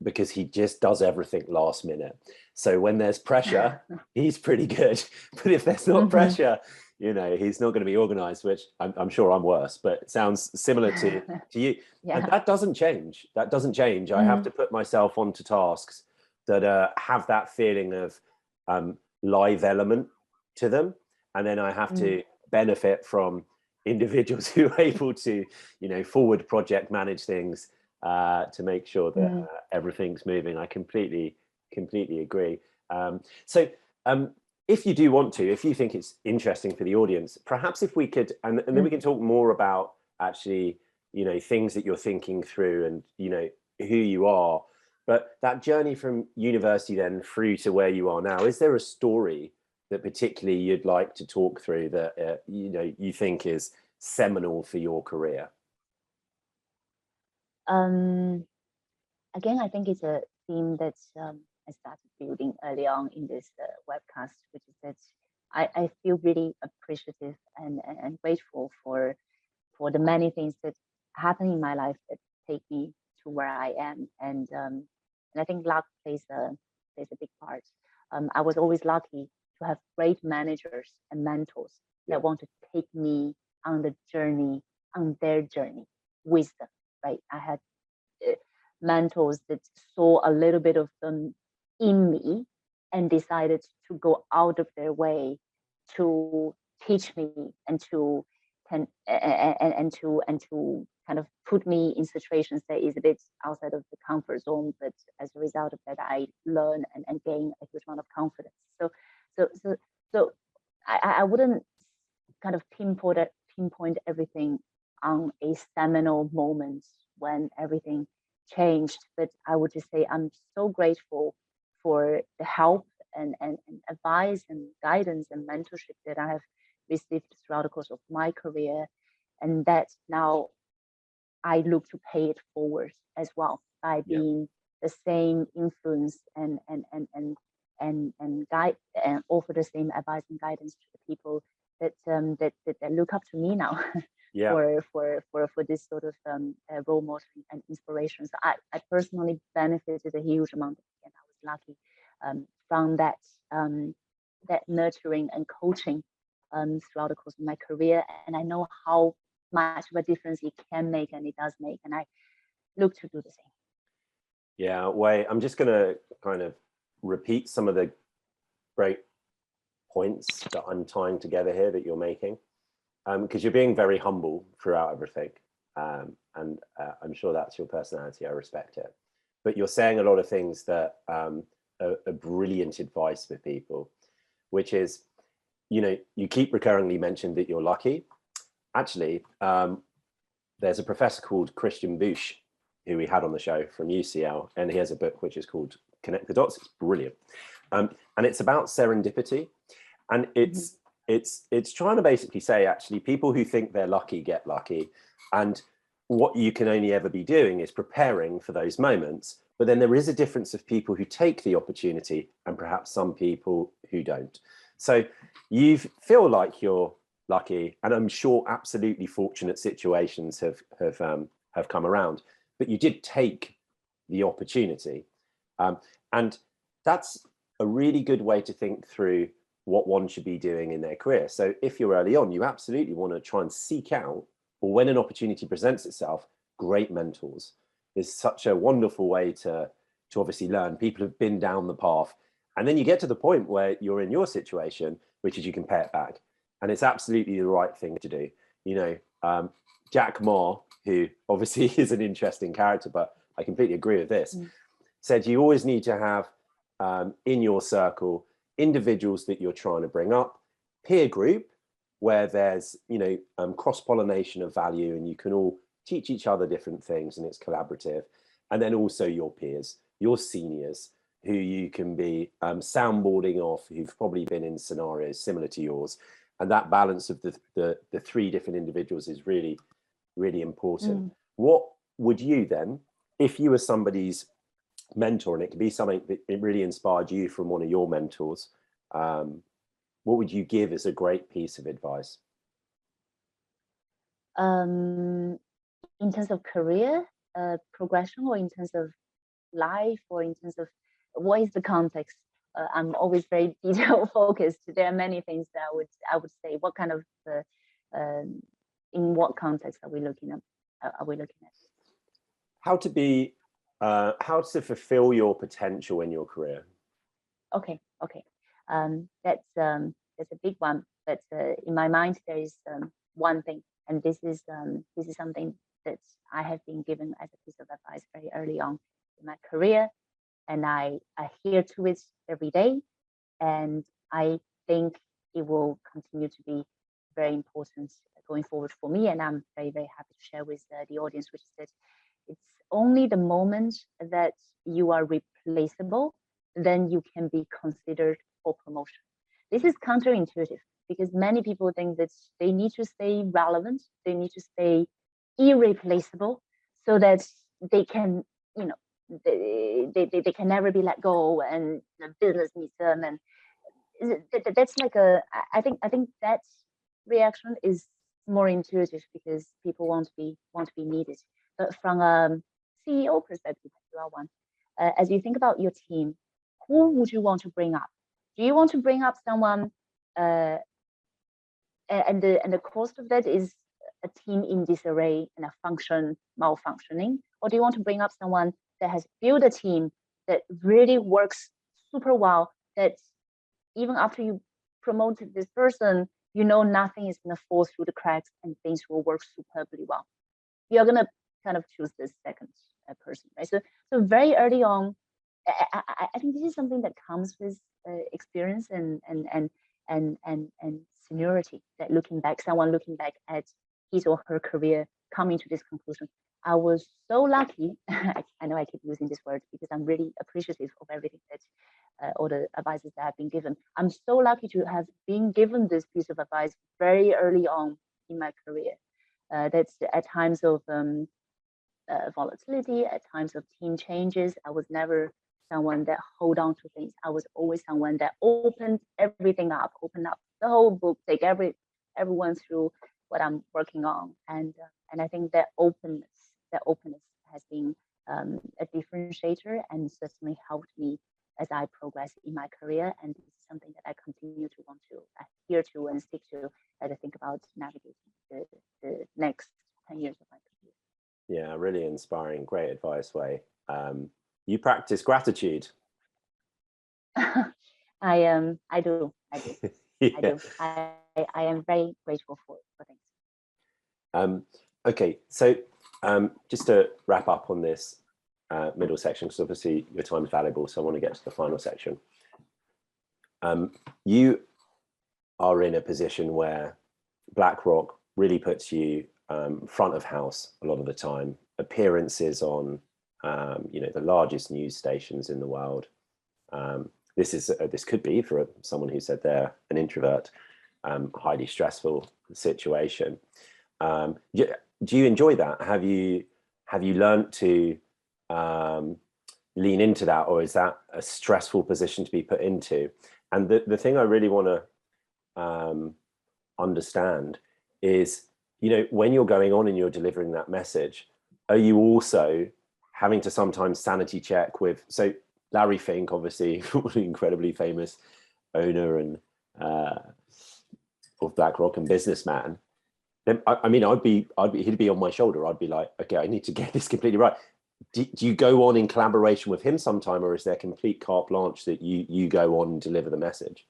because he just does everything last minute. So when there's pressure, he's pretty good. But if there's not pressure, he's not going to be organized, which I'm sure I'm worse, but it sounds similar to you. Yeah. And that doesn't change. I have to put myself onto tasks that have that feeling of live element to them. And then I have to benefit from individuals who are able to, forward project manage things to make sure that everything's moving. I completely agree. So if you do want to, if you think it's interesting for the audience, perhaps if we could, and then we can talk more about actually, things that you're thinking through and, who you are. But that journey from university then through to where you are now, is there a story that particularly you'd like to talk through that, you think is seminal for your career? Again, I think it's a theme that I started building early on in this webcast, which is that I feel really appreciative and grateful for the many things that happen in my life that take me to where I am, and I think luck plays a big part. I was always lucky to have great managers and mentors that want to take me on the journey, on their journey with them, right? I had mentors that saw a little bit of them in me and decided to go out of their way to teach me and to to kind of put me in situations that is a bit outside of the comfort zone, but as a result of that, I learn and gain a huge amount of confidence. So I wouldn't kind of pinpoint everything on a seminal moment when everything changed, but I would just say I'm so grateful for the help and advice and guidance and mentorship that I have received throughout the course of my career, and that now I look to pay it forward as well by being the same influence and guide and offer the same advice and guidance to the people that that look up to me now for this sort of role model and inspiration. So I personally benefited a huge amount, and I was lucky from that that nurturing and coaching throughout the course of my career, and I know how much of a difference it can make, and it does make, and I look to do the same. Yeah, Wei, I'm just going to kind of repeat some of the great points that I'm tying together here that you're making, because you're being very humble throughout everything, and I'm sure that's your personality. I respect it, but you're saying a lot of things that are brilliant advice for people, which is, you know, you keep recurringly mentioned that you're lucky. Actually, there's a professor called Christian Busch who we had on the show from UCL, and he has a book which is called Connect the Dots. It's brilliant, and it's about serendipity, and it's trying to basically say, actually, people who think they're lucky get lucky, and what you can only ever be doing is preparing for those moments. But then there is a difference of people who take the opportunity and perhaps some people who don't. So you feel like you're lucky, and I'm sure absolutely fortunate situations have come around, but you did take the opportunity, and that's a really good way to think through what one should be doing in their career. So if you're early on, you absolutely want to try and seek out, or when an opportunity presents itself, great mentors. Is such a wonderful way to obviously learn. People have been down the path, and then you get to the point where you're in your situation, which is you can pay it back, and it's absolutely the right thing to do. You know, Jack Ma, who obviously is an interesting character, but I completely agree with this, said you always need to have in your circle individuals that you're trying to bring up, peer group where there's, you know, cross-pollination of value, and you can all teach each other different things, and it's collaborative. And then also your peers, your seniors, who you can be soundboarding off, who've probably been in scenarios similar to yours. And that balance of the three different individuals is really, really important. What would you then, if you were somebody's mentor, and it could be something that it really inspired you from one of your mentors, what would you give as a great piece of advice? In terms of career progression, or in terms of life, or in terms of what is the context? I'm always very detail focused. There are many things that I would say. What kind of in what context are we looking at? How to fulfill your potential in your career? Okay. That's a big one. But in my mind, there is one thing, and this is something that I have been given as a piece of advice very early on in my career, and I adhere to it every day, and I think it will continue to be very important going forward for me, and I'm very, very happy to share with the audience, which is that it's only the moment that you are replaceable, then you can be considered for promotion. This is counterintuitive, because many people think that they need to stay relevant, they need to stay irreplaceable, so that they can, you know, they can never be let go, and the business needs them. And that's like I think that reaction is more intuitive, because people want to be needed. But from a CEO perspective, you are one. As you think about your team, who would you want to bring up? Do you want to bring up someone and the cost of that is a team in disarray and a function malfunctioning? Or do you want to bring up someone that has built a team that really works super well, that even after you promoted this person, you know nothing is going to fall through the cracks and things will work superbly well? You're going to kind of choose this second person, right? So very early on, I think this is something that comes with experience and seniority. That someone looking back at his or her career, coming to this conclusion. I was so lucky. I know I keep using this word because I'm really appreciative of everything that all the advices that I've been given. I'm so lucky to have been given this piece of advice very early on in my career. That's at times of volatility, at times of team changes. I was never someone that hold on to things. I was always someone that opened everything up, opened up the whole book, take everyone through what I'm working on, and I think that openness has been a differentiator and certainly helped me as I progress in my career, and this is something that I continue to want to adhere to and stick to as I think about navigating the next 10 years of my career. Yeah, really inspiring. Great advice, Wei. You practice gratitude. I do. Yeah. I do. I am very grateful for things. Okay, so just to wrap up on this middle section, because obviously your time is valuable, so I want to get to the final section. You are in a position where BlackRock really puts you front of house a lot of the time. Appearances on the largest news stations in the world. This could be, for someone who said they're an introvert, highly stressful situation. Do you enjoy that? Have you learned to lean into that, or is that a stressful position to be put into? And the thing I really want to understand is, when you're going on and you're delivering that message, are you also having to sometimes sanity check with, so Larry Fink, obviously an incredibly famous owner and of BlackRock and businessman. Then he'd be on my shoulder. I'd be like, okay, I need to get this completely right. Do you go on in collaboration with him sometime, or is there complete carte blanche that you go on and deliver the message?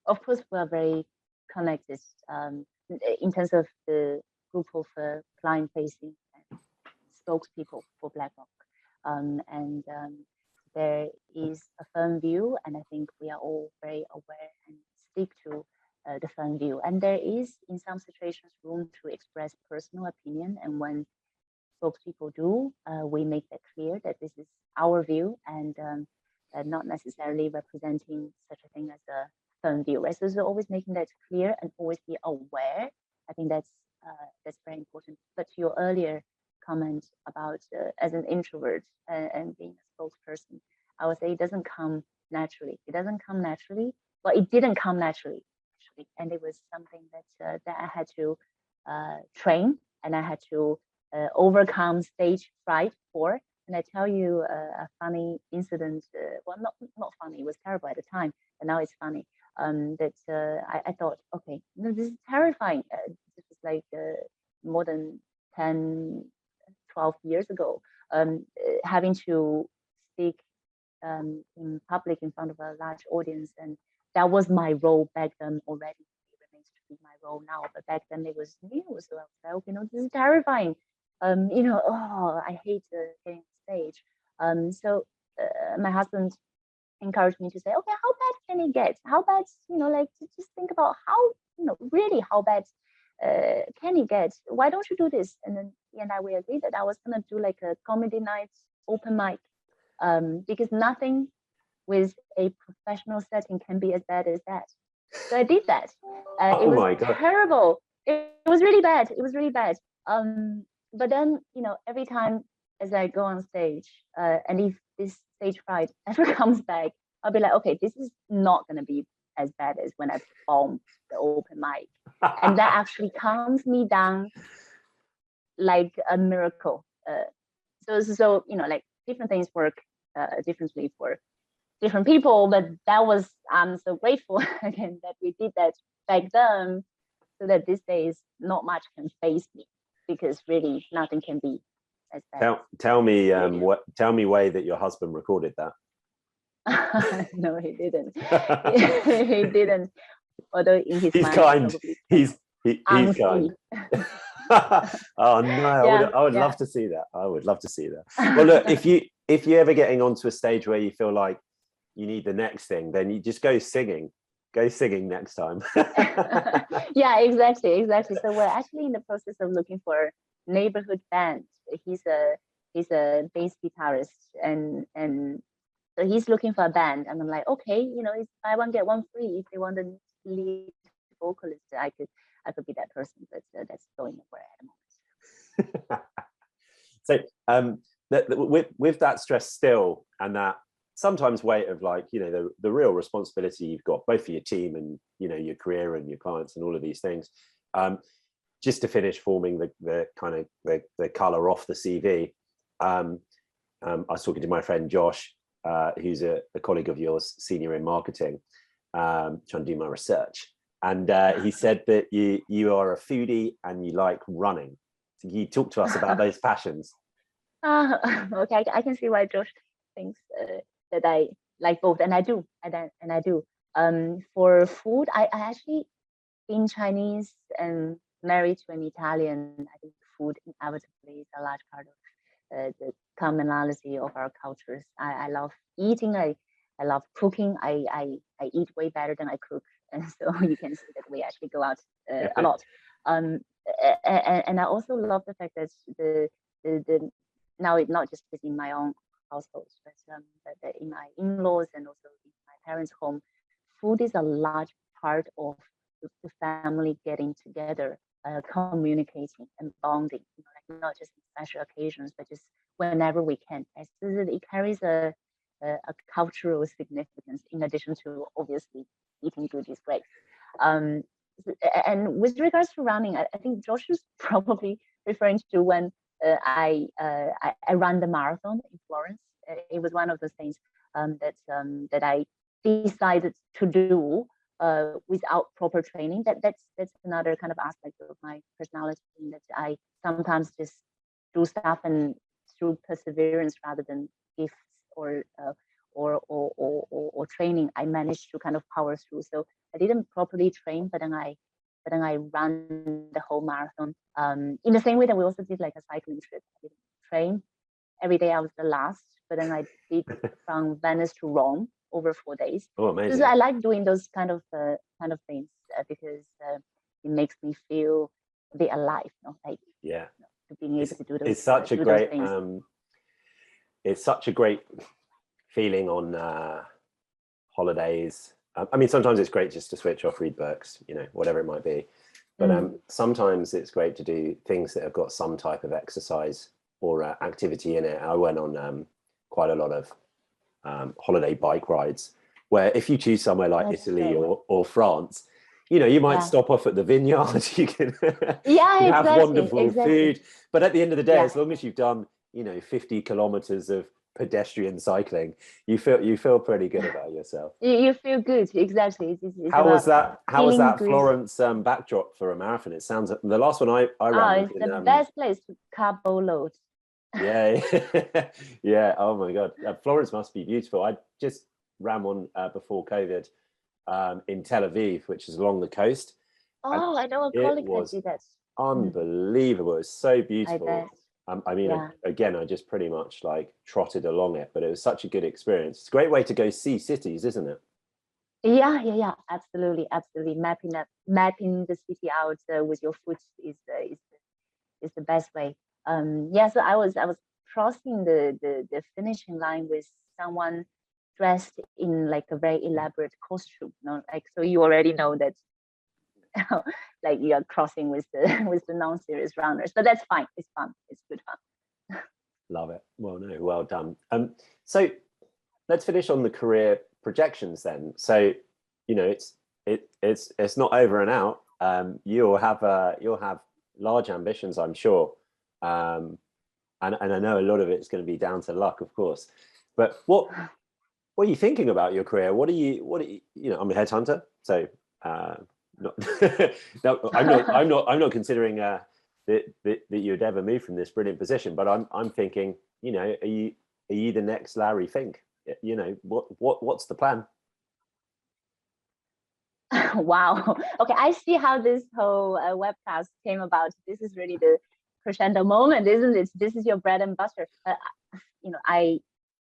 Of course, we're very connected in terms of the group of client-facing spokespeople for BlackRock, and there is a firm view, and I think we are all very aware and stick to the firm view. And there is, in some situations, room to express personal opinion, and when spokespeople do, we make that clear that this is our view and not necessarily representing such a thing as a firm view, right? So always making that clear and always be aware. I think that's very important. But to your earlier comment about as an introvert and being a spokesperson, I would say it doesn't come naturally. It doesn't come naturally. Well, it didn't come naturally, actually, and it was something that I had to train, and I had to overcome stage fright for. And I tell you a funny incident. Well, not funny. It was terrible at the time, but now it's funny. That I thought, okay, no, this is terrifying. This was like more than 10, 12 years ago. Having to speak in public in front of a large audience, and that was my role back then already. It remains to be my role now, but back then it was me who was like, this is terrifying. I hate getting on stage. So my husband encouraged me to say, okay, how bad can it get? How bad, just think about really how bad can it get? Why don't you do this? And then he and we agreed that I was gonna do like a comedy night open mic, because nothing with a professional setting can be as bad as that. So I did that. It was terrible. It was really bad. It was really bad. But then, every time as I go on stage, and if this stage fright ever comes back, I'll be like, okay, this is not going to be as bad as when I bombed the open mic. And that actually calms me down like a miracle. So like different things work differently for different people, but that was, I'm so grateful again that we did that back then. so that these days not much can face me, because really nothing can be as bad. Tell me, Wei, that your husband recorded that. No, he didn't. He didn't. Although in his He's mind, kind. probably He's kind. Oh no, I would love to see that. I would love to see that. Well, look, if you ever getting onto a stage where you feel like you need the next thing, then you just go singing next time. Yeah, exactly. So we're actually in the process of looking for neighborhood band. He's a bass guitarist, and so he's looking for a band, and I'm like, okay, it's buy one get one free. If they want a lead vocalist, I could be that person, but that's going nowhere at the moment. So with that stress still, and that sometimes weight of like, the real responsibility you've got both for your team and your career and your clients and all of these things, just to finish forming the kind of the color off the CV, I was talking to my friend Josh, who's a colleague of yours, senior in marketing, trying to do my research, and he said that you are a foodie and you like running. So you talk to us about those passions. Okay, I can see why Josh thinks that I like both, and I do, and I do. For food, I actually, being Chinese and married to an Italian, I think food inevitably is a large part of the commonality of our cultures. I love eating. I love cooking. I eat way better than I cook, and so you can see that we actually go out a lot. And I also love the fact that the now it's not just within my own household, but in my in-laws and also in my parents' home, food is a large part of the family getting together, communicating and bonding. Like not just in special occasions, but just whenever we can. It carries a cultural significance in addition to obviously eating good is great. And with regards to running, I think Josh is probably referring to when I ran the marathon in Florence. It was one of those things that I decided to do without proper training. That's another kind of aspect of my personality, that I sometimes just do stuff and through perseverance rather than gifts or training, I managed to kind of power through. So I didn't properly train, but then I ran the whole marathon. In the same way that we also did like a cycling trip. I didn't train every day. I was the last, but then I did from Venice to Rome over 4 days. Oh, amazing! So I like doing those kind of things because it makes me feel a bit alive. Like being able to do those. It's such a great. It's such a great feeling on holidays. I mean, sometimes it's great just to switch off, read books, whatever it might be. But sometimes it's great to do things that have got some type of exercise or activity in it. I went on quite a lot of holiday bike rides, where if you choose somewhere like Italy or France, you might stop off at the vineyard. You can have wonderful food. But at the end of the day, as long as you've done 50 kilometers of pedestrian cycling, you feel pretty good about yourself. You feel good, exactly. It's how was that good. Florence backdrop for a marathon? It sounds, the last one I ran. It's the best place to carbo load. Yeah. Oh my god, Florence must be beautiful. I just ran one before COVID in Tel Aviv, which is along the coast. I know a colleague that did that. Unbelievable. It's so beautiful. I mean, again, I just pretty much like trotted along it, but it was such a good experience. It's a great way to go see cities, isn't it? Yeah, absolutely. Mapping the city out with your foot is the best way. So I was crossing the finishing line with someone dressed in like a very elaborate costume, like, so you already know that like you are crossing with the non-serious runners, but that's fine. It's fun. It's good fun. Love it. Well done. So let's finish on the career projections then. So it's not over and out. You'll have large ambitions, I'm sure, and I know a lot of it's going to be down to luck, of course. But what are you thinking about your career? What are you I'm a headhunter, so No, no, I'm not considering that you'd ever move from this brilliant position, but I'm thinking, you know, are you the next Larry Fink? You know, what's the plan? Wow. Okay, I see how this whole webcast came about. This is really the crescendo moment, isn't it? This is your bread and butter. You know,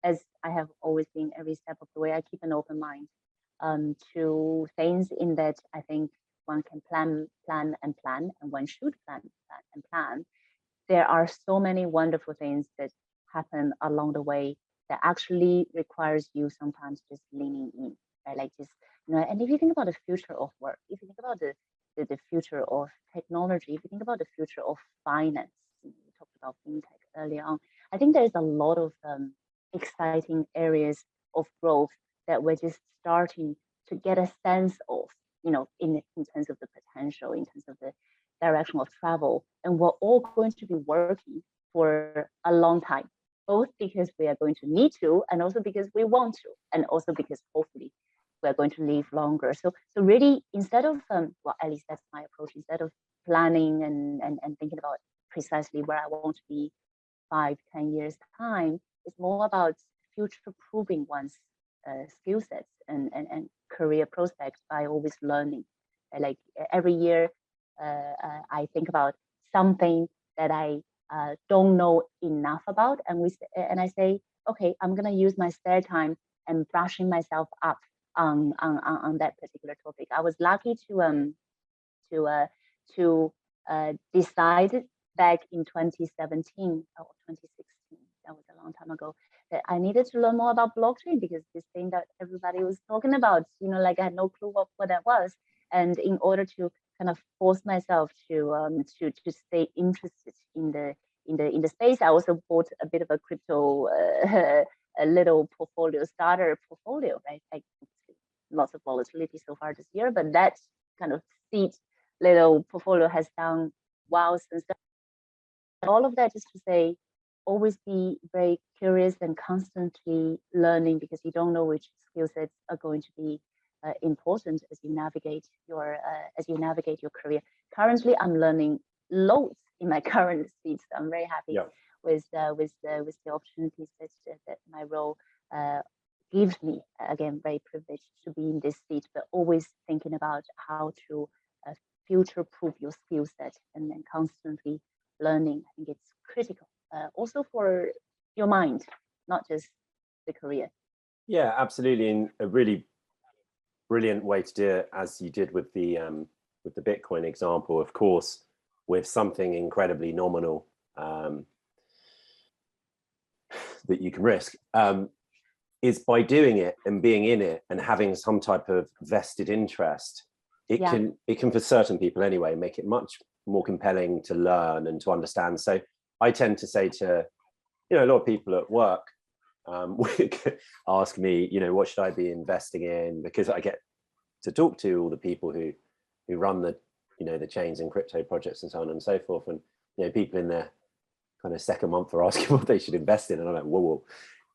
as I have always been every step of the way, I keep an open mind to things in that I think one can plan, and one should plan. There are so many wonderful things that happen along the way that actually requires you sometimes just leaning in, right? Like just, you know, and if you think about the future of work, if you think about the future of technology, if you think about the future of finance, you know, we talked about fintech earlier on, I think there's a lot of exciting areas of growth that we're just starting to get a sense of, you know, in terms of the potential, in terms of the direction of travel. And we're all going to be working for a long time, both because we are going to need to, and also because we want to, and also because hopefully we're going to live longer. So really, instead of, well, at least that's my approach, instead of planning and thinking about precisely where I want to be 5-10 years time, it's more about future proving one's skill sets and career prospects by always learning. Like every year, I think about something that I don't know enough about, and I say, okay, I'm gonna use my spare time and brushing myself up on that particular topic. I was lucky to decide back in 2017 or 2016, that was a long time ago, that I needed to learn more about blockchain, because this thing that everybody was talking about, you know, like I had no clue what that was. And in order to kind of force myself to stay interested in the space, I also bought a bit of a crypto a little portfolio, starter portfolio, right? Like lots of volatility so far this year, but that kind of seed little portfolio has done well since then. All of that is to say, always be very curious and constantly learning, because you don't know which skill sets are going to be important as you navigate your career. Currently, I'm learning loads in my current seat. So I'm very happy with the opportunities that my role gives me. Again, very privileged to be in this seat, but always thinking about how to future-proof your skill set and then constantly learning. I think it's critical, also for your mind, not just the career. Yeah, absolutely, and a really brilliant way to do it, as you did with the Bitcoin example, of course, with something incredibly nominal that you can risk, is by doing it and being in it and having some type of vested interest. It can for certain people anyway make it much more compelling to learn and to understand. So I tend to say to, you know, a lot of people at work ask me, you know, what should I be investing in, because I get to talk to all the people who run the, you know, the chains and crypto projects and so on and so forth, and, you know, people in their kind of second month are asking what they should invest in, and I'm like, whoa,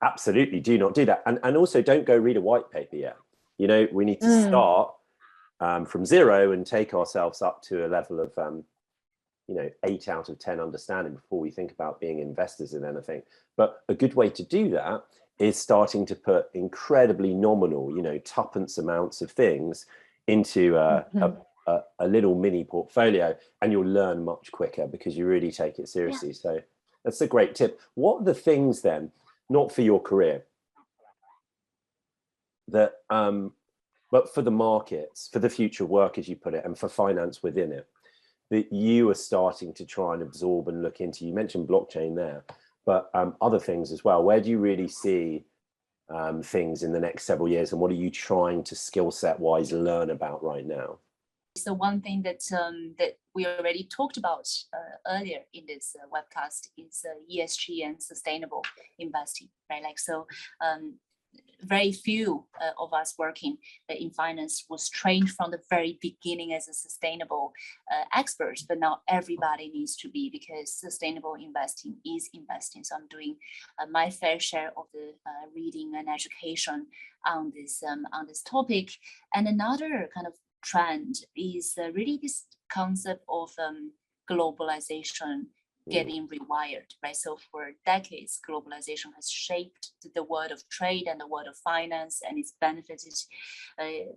absolutely do not do that, and also don't go read a white paper yet. You know, we need to start from zero and take ourselves up to a level of you know, 8 out of 10 understanding before we think about being investors in anything. But a good way to do that is starting to put incredibly nominal, you know, tuppence amounts of things into a little mini portfolio, and you'll learn much quicker because you really take it seriously. So that's a great tip. What are the things then, not for your career, that but for the markets, for the future work, as you put it, and for finance within it, that you are starting to try and absorb and look into? You mentioned blockchain there, but other things as well. Where do you really see things in the next several years, and what are you trying to skill set wise learn about right now? So one thing that that we already talked about earlier in this webcast is ESG and sustainable investing, right? Like, so very few of us working in finance was trained from the very beginning as a sustainable expert, but now everybody needs to be, because sustainable investing is investing. So I'm doing my fair share of the reading and education on this topic. And another kind of trend is really this concept of globalization getting rewired, right? So for decades, globalization has shaped the world of trade and the world of finance, and it's benefited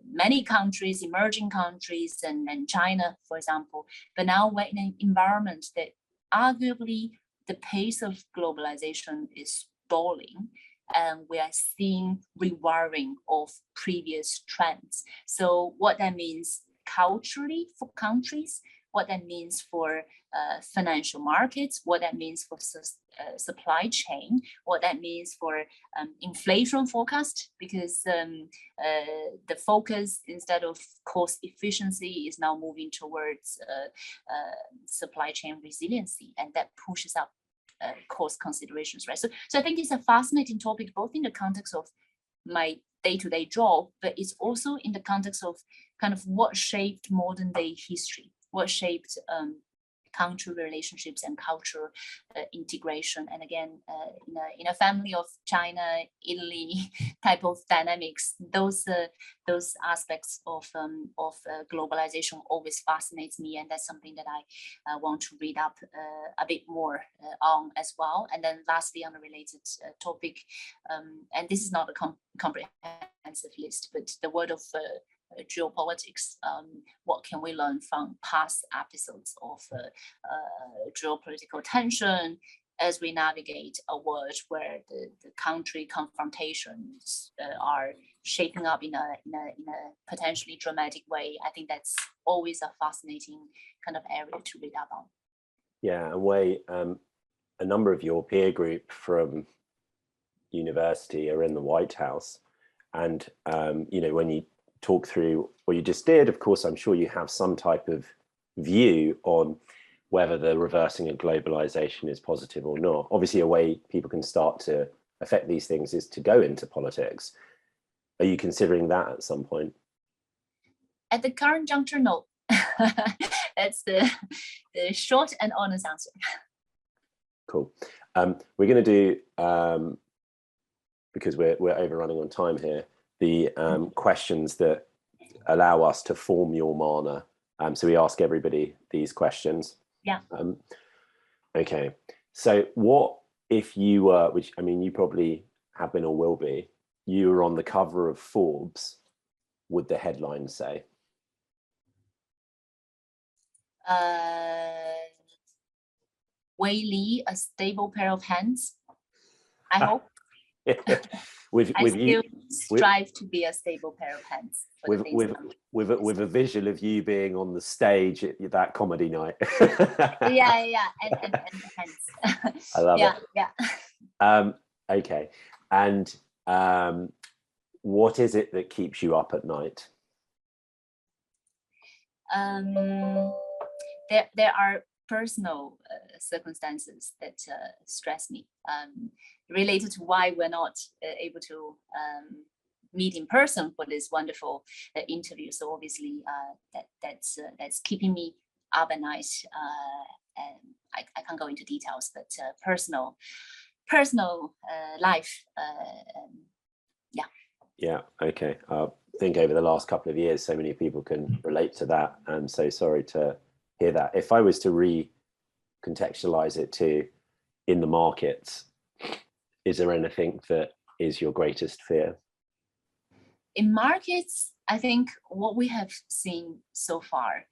many countries, emerging countries, and China, for example. But now we're in an environment that arguably the pace of globalization is stalling, and we are seeing rewiring of previous trends. So what that means culturally for countries, what that means for financial markets, what that means for supply chain, what that means for inflation forecast, because the focus instead of cost efficiency is now moving towards supply chain resiliency, and that pushes up cost considerations, right? So I think it's a fascinating topic, both in the context of my day-to-day job, but it's also in the context of kind of what shaped modern day history, what shaped country relationships and cultural integration. And again, in a family of China, Italy type of dynamics, those aspects of globalization always fascinates me, and that's something that I want to read up a bit more on as well. And then lastly, on a related topic, and this is not a comprehensive list, but the world of geopolitics. What can we learn from past episodes of geopolitical tension as we navigate a world where the country confrontations are shaping up in a potentially dramatic way? I think that's always a fascinating kind of area to read up on. Yeah, and Wei, a number of your peer group from university are in the White House, and when you talk through what you just did, of course, I'm sure you have some type of view on whether the reversing of globalization is positive or not. Obviously, a way people can start to affect these things is to go into politics. Are you considering that at some point? At the current juncture, no. That's the short and honest answer. Cool. We're going to do, because we're overrunning on time here, the questions that allow us to form your mana. So we ask everybody these questions. Yeah. Okay. So what if you were, which I mean, you probably have been or will be, you were on the cover of Forbes, would the headline say? Wei Li, a stable pair of hands. I hope. I still strive to be a stable pair of hands. With a visual of you being on the stage at that comedy night. yeah, and hands. I love it. Yeah. Okay, and what is it that keeps you up at night? There are personal circumstances that stress me, related to why we're not able to meet in person for this wonderful interview. So obviously that's keeping me up at night. And I can't go into details, but personal life. Yeah. Okay. I think over the last couple of years, so many people can relate to that. I'm so sorry to hear that. If I was to recontextualize it to in the markets, is there anything that is your greatest fear? In markets, I think what we have seen so far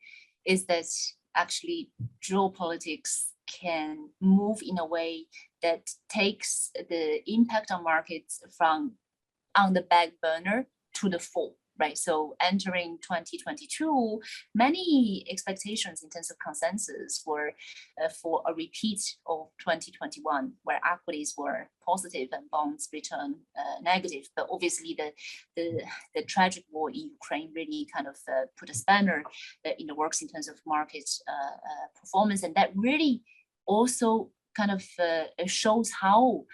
is that actually geopolitics can move in a way that takes the impact on markets from on the back burner to the fore, right? So entering 2022, many expectations in terms of consensus were for a repeat of 2021, where equities were positive and bonds return negative. But obviously the tragic war in Ukraine really kind of put a spanner in the works in terms of market performance. And that really also kind of shows how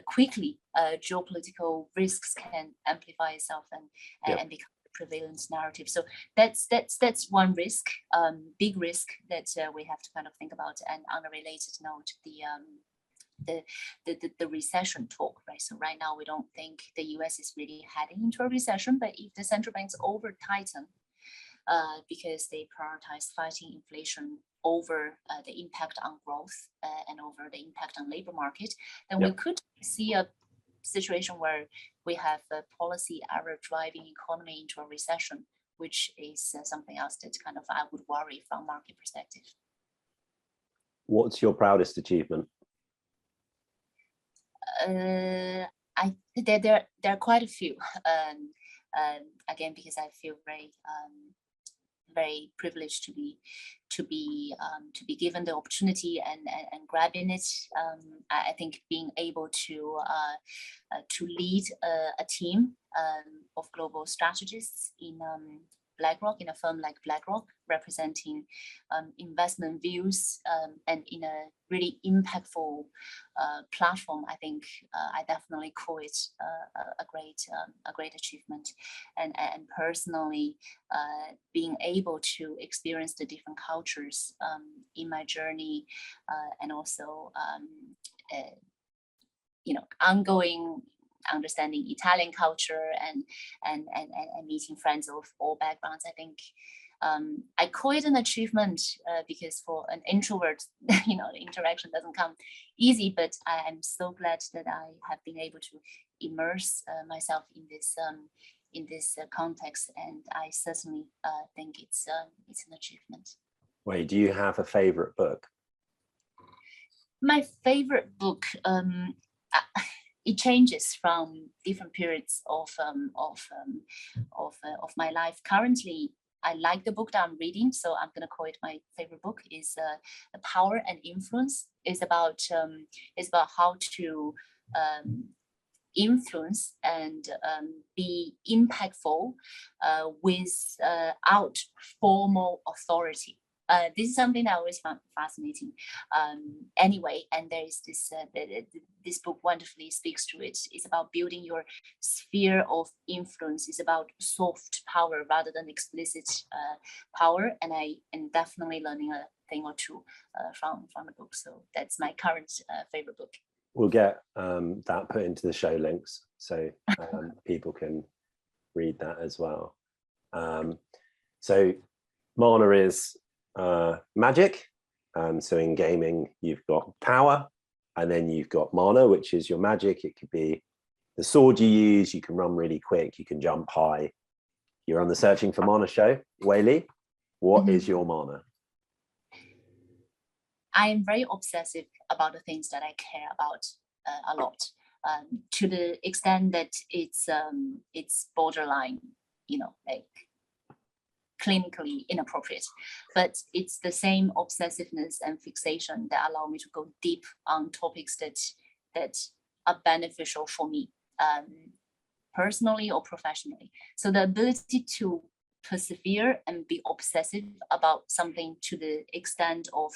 quickly geopolitical risks can amplify itself and become the prevalent narrative. So that's one risk, big risk that we have to kind of think about. And on a related note, the recession talk, right? So right now we don't think the US is really heading into a recession, but if the central banks over tighten because they prioritize fighting inflation over the impact on growth and over the impact on labor market, then we could see a situation where we have a policy error driving economy into a recession, which is something else that kind of I would worry from market perspective. What's your proudest achievement? There are quite a few. Again, because I feel very privileged to be given the opportunity and grabbing it. I think being able to lead a team of global strategists in BlackRock, in a firm like BlackRock, representing investment views and in a really impactful platform, I think I definitely call it a great achievement. And personally, being able to experience the different cultures in my journey, and also ongoing understanding Italian culture and meeting friends of all backgrounds. I think I call it an achievement because for an introvert, the interaction doesn't come easy, but I am so glad that I have been able to immerse myself in this context, and I certainly think it's an achievement. Wei, do you have a favorite book? My favorite book, it changes from different periods of my life. Currently, I like the book that I'm reading, so I'm going to call it my favorite book. Is The Power and Influence. It's about how to influence and be impactful without formal authority. This is something that I always found fascinating. Anyway, and there is this book wonderfully speaks to it. It's about building your sphere of influence. It's about soft power rather than explicit power. And I am definitely learning a thing or two from the book. So that's my current favorite book. We'll get that put into the show links so people can read that as well. So mana is magic. So in gaming, you've got power, and then you've got mana, which is your magic. It could be the sword you use. You can run really quick. You can jump high. You're on the Searching for Mana show. Wei Li, what is your mana? I am very obsessive about the things that I care about a lot, to the extent that it's borderline, like clinically inappropriate. But it's the same obsessiveness and fixation that allow me to go deep on topics that are beneficial for me, personally or professionally. So the ability to persevere and be obsessive about something to the extent of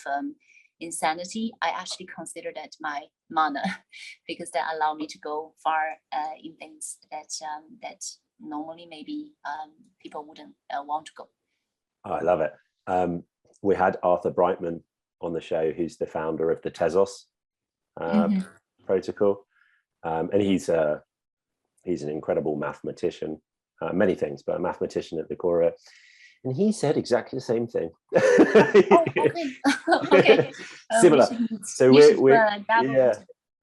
insanity, I actually consider that my mana, because that allow me to go far in things that normally maybe people wouldn't want to go. Oh, I love it. We had Arthur Brightman on the show, who's the founder of the Tezos protocol, and he's an incredible mathematician, many things, but a mathematician at the core of it. And he said exactly the same thing. Okay. Similar. So we're yeah.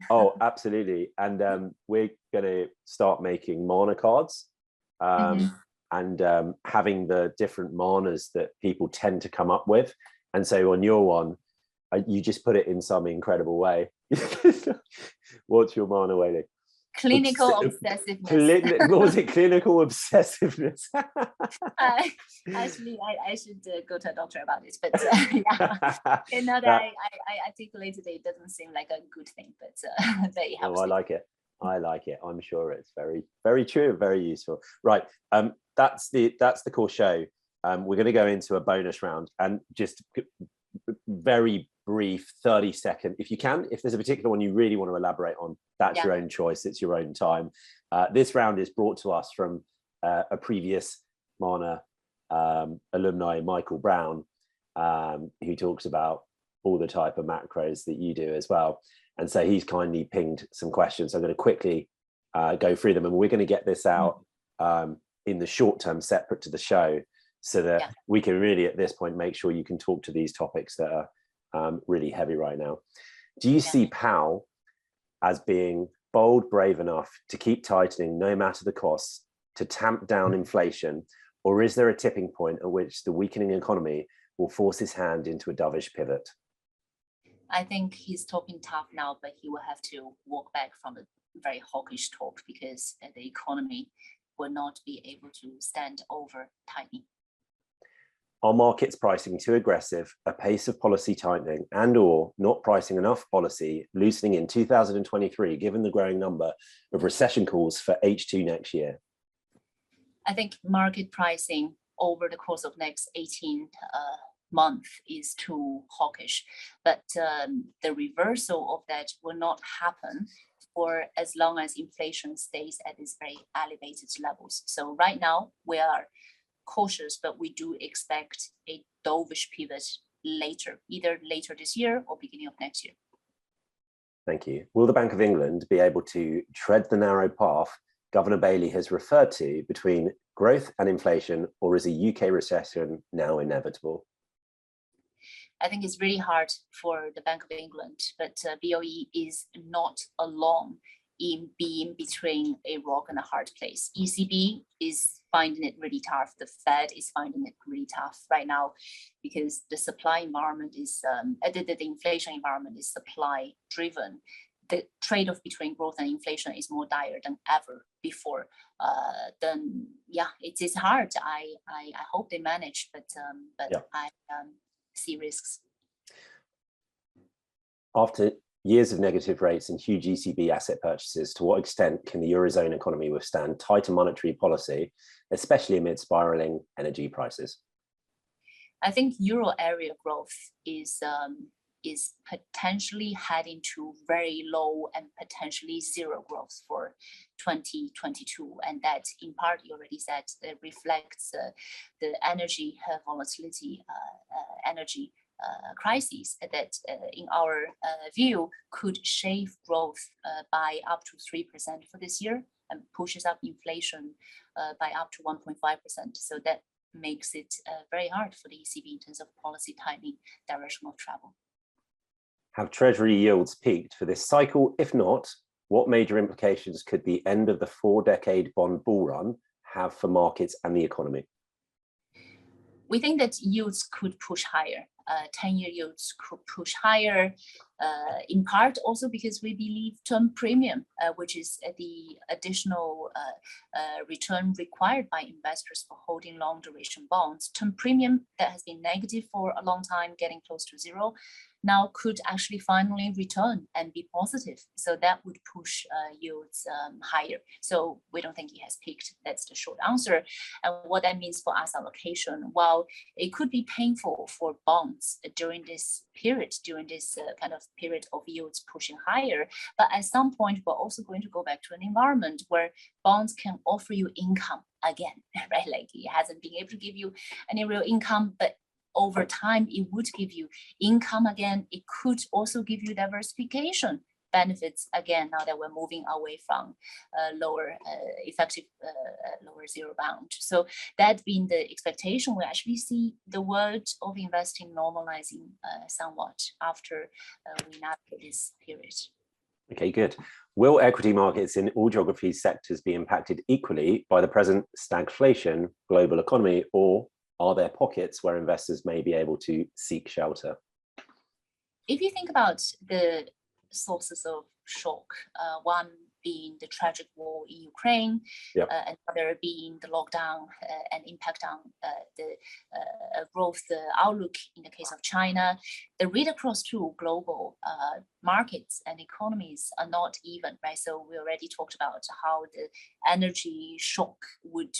Oh, absolutely. And we're going to start making mana cards, and having the different manas that people tend to come up with. And so on your one, you just put it in some incredible way. What's your mana, Wei Li? Clinical obsessiveness. What was it? Clinical obsessiveness. Actually, I should go to a doctor about it. But yeah, now that I articulated it, it doesn't seem like a good thing. But it helps. Oh, I like it. I like it. I'm sure it's very, very true, very useful. Right. That's the core show. We're going to go into a bonus round, and just very brief 30-second, if you can. If there's a particular one you really want to elaborate on, that's your own choice. It's your own time. This round is brought to us from a previous Mana alumni, Michael Brown, who talks about all the type of macros that you do as well. And so he's kindly pinged some questions. I'm going to quickly go through them, and we're going to get this out in the short term separate to the show. so that we can really at this point make sure you can talk to these topics that are really heavy right now. Do you see Powell as being bold, brave enough to keep tightening no matter the costs, to tamp down inflation, or is there a tipping point at which the weakening economy will force his hand into a dovish pivot? I think he's talking tough now, but he will have to walk back from a very hawkish talk because the economy will not be able to stand over tightening. Are markets pricing too aggressive, a pace of policy tightening, and or not pricing enough policy loosening in 2023, given the growing number of recession calls for H2 next year? I think market pricing over the course of next 18 months is too hawkish, but the reversal of that will not happen for as long as inflation stays at these very elevated levels. So right now we are cautious, but we do expect a dovish pivot later, either later this year or beginning of next year. Thank you. Will the Bank of England be able to tread the narrow path Governor Bailey has referred to between growth and inflation, or is a UK recession now inevitable? I think it's really hard for the Bank of England, but BOE is not alone in being between a rock and a hard place. ECB is finding it really tough. The Fed is finding it really tough right now because the supply environment is, the inflation environment is supply driven. The trade-off between growth and inflation is more dire than ever before. Then yeah, it is hard. I hope they manage, but I see risks. After years of negative rates and huge ECB asset purchases, to what extent can the Eurozone economy withstand tighter monetary policy, especially amid spiraling energy prices? I think Euro area growth is potentially heading to very low and potentially zero growth for 2022. And that in part, you already said, reflects the energy volatility, energy crises that in our view could shave growth by up to 3% for this year and pushes up inflation by up to 1.5%. So that makes it very hard for the ECB in terms of policy tightening direction of travel. Have Treasury yields peaked for this cycle? If not, what major implications could the end of the 4-decade bond bull run have for markets and the economy? We think that yields could push higher. 10-year yields could push higher, in part also because we believe term premium, which is the additional return required by investors for holding long duration bonds. Term premium that has been negative for a long time, getting close to zero, now could actually finally return and be positive. So that would push yields higher. So we don't think it has peaked. That's the short answer. And what that means for asset allocation, while it could be painful for bonds during this period, kind of period of yields pushing higher, but at some point, we're also going to go back to an environment where bonds can offer you income again, right? Like it hasn't been able to give you any real income, but over time, it would give you income again. It could also give you diversification benefits again, now that we're moving away from lower effective, lower zero bound. So that being the expectation, we actually see the world of investing normalizing somewhat after we navigate this period. Okay, good. Will equity markets in all geographies, sectors be impacted equally by the present stagflation global economy, or are there pockets where investors may be able to seek shelter? If you think about the sources of shock, one being the tragic war in Ukraine, another being the lockdown and impact on the growth outlook in the case of China, the read across to global markets and economies are not even, right? So we already talked about how the energy shock would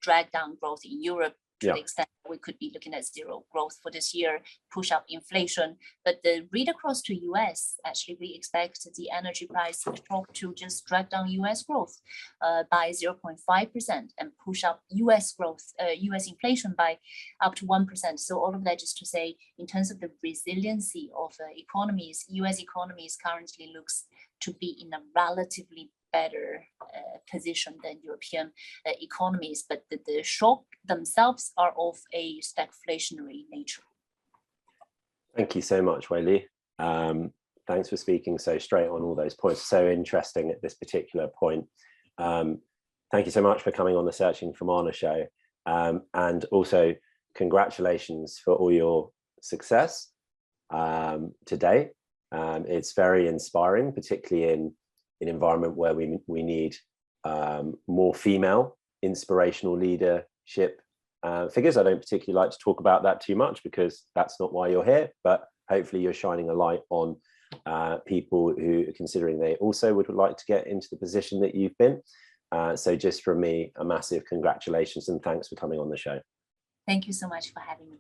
drag down growth in Europe, to the extent that we could be looking at zero growth for this year, push up inflation. But the read across to US, actually, we expect the energy price shock to just drag down US growth by 0.5% and push up US growth, US inflation by up to 1%. So all of that just to say, in terms of the resiliency of economies, US economies currently looks to be in a relatively better position than European economies, but the shock themselves are of a stagflationary nature. Thank you so much, Wei Li. Thanks for speaking so straight on all those points. So interesting at this particular point. Thank you so much for coming on the Searching for Mana show. And also congratulations for all your success today. It's very inspiring, particularly in an environment where we need more female inspirational leadership figures. I don't particularly like to talk about that too much because that's not why you're here, but hopefully you're shining a light on people who are considering they also would like to get into the position that you've been. So just from me, a massive congratulations and thanks for coming on the show. Thank you so much for having me.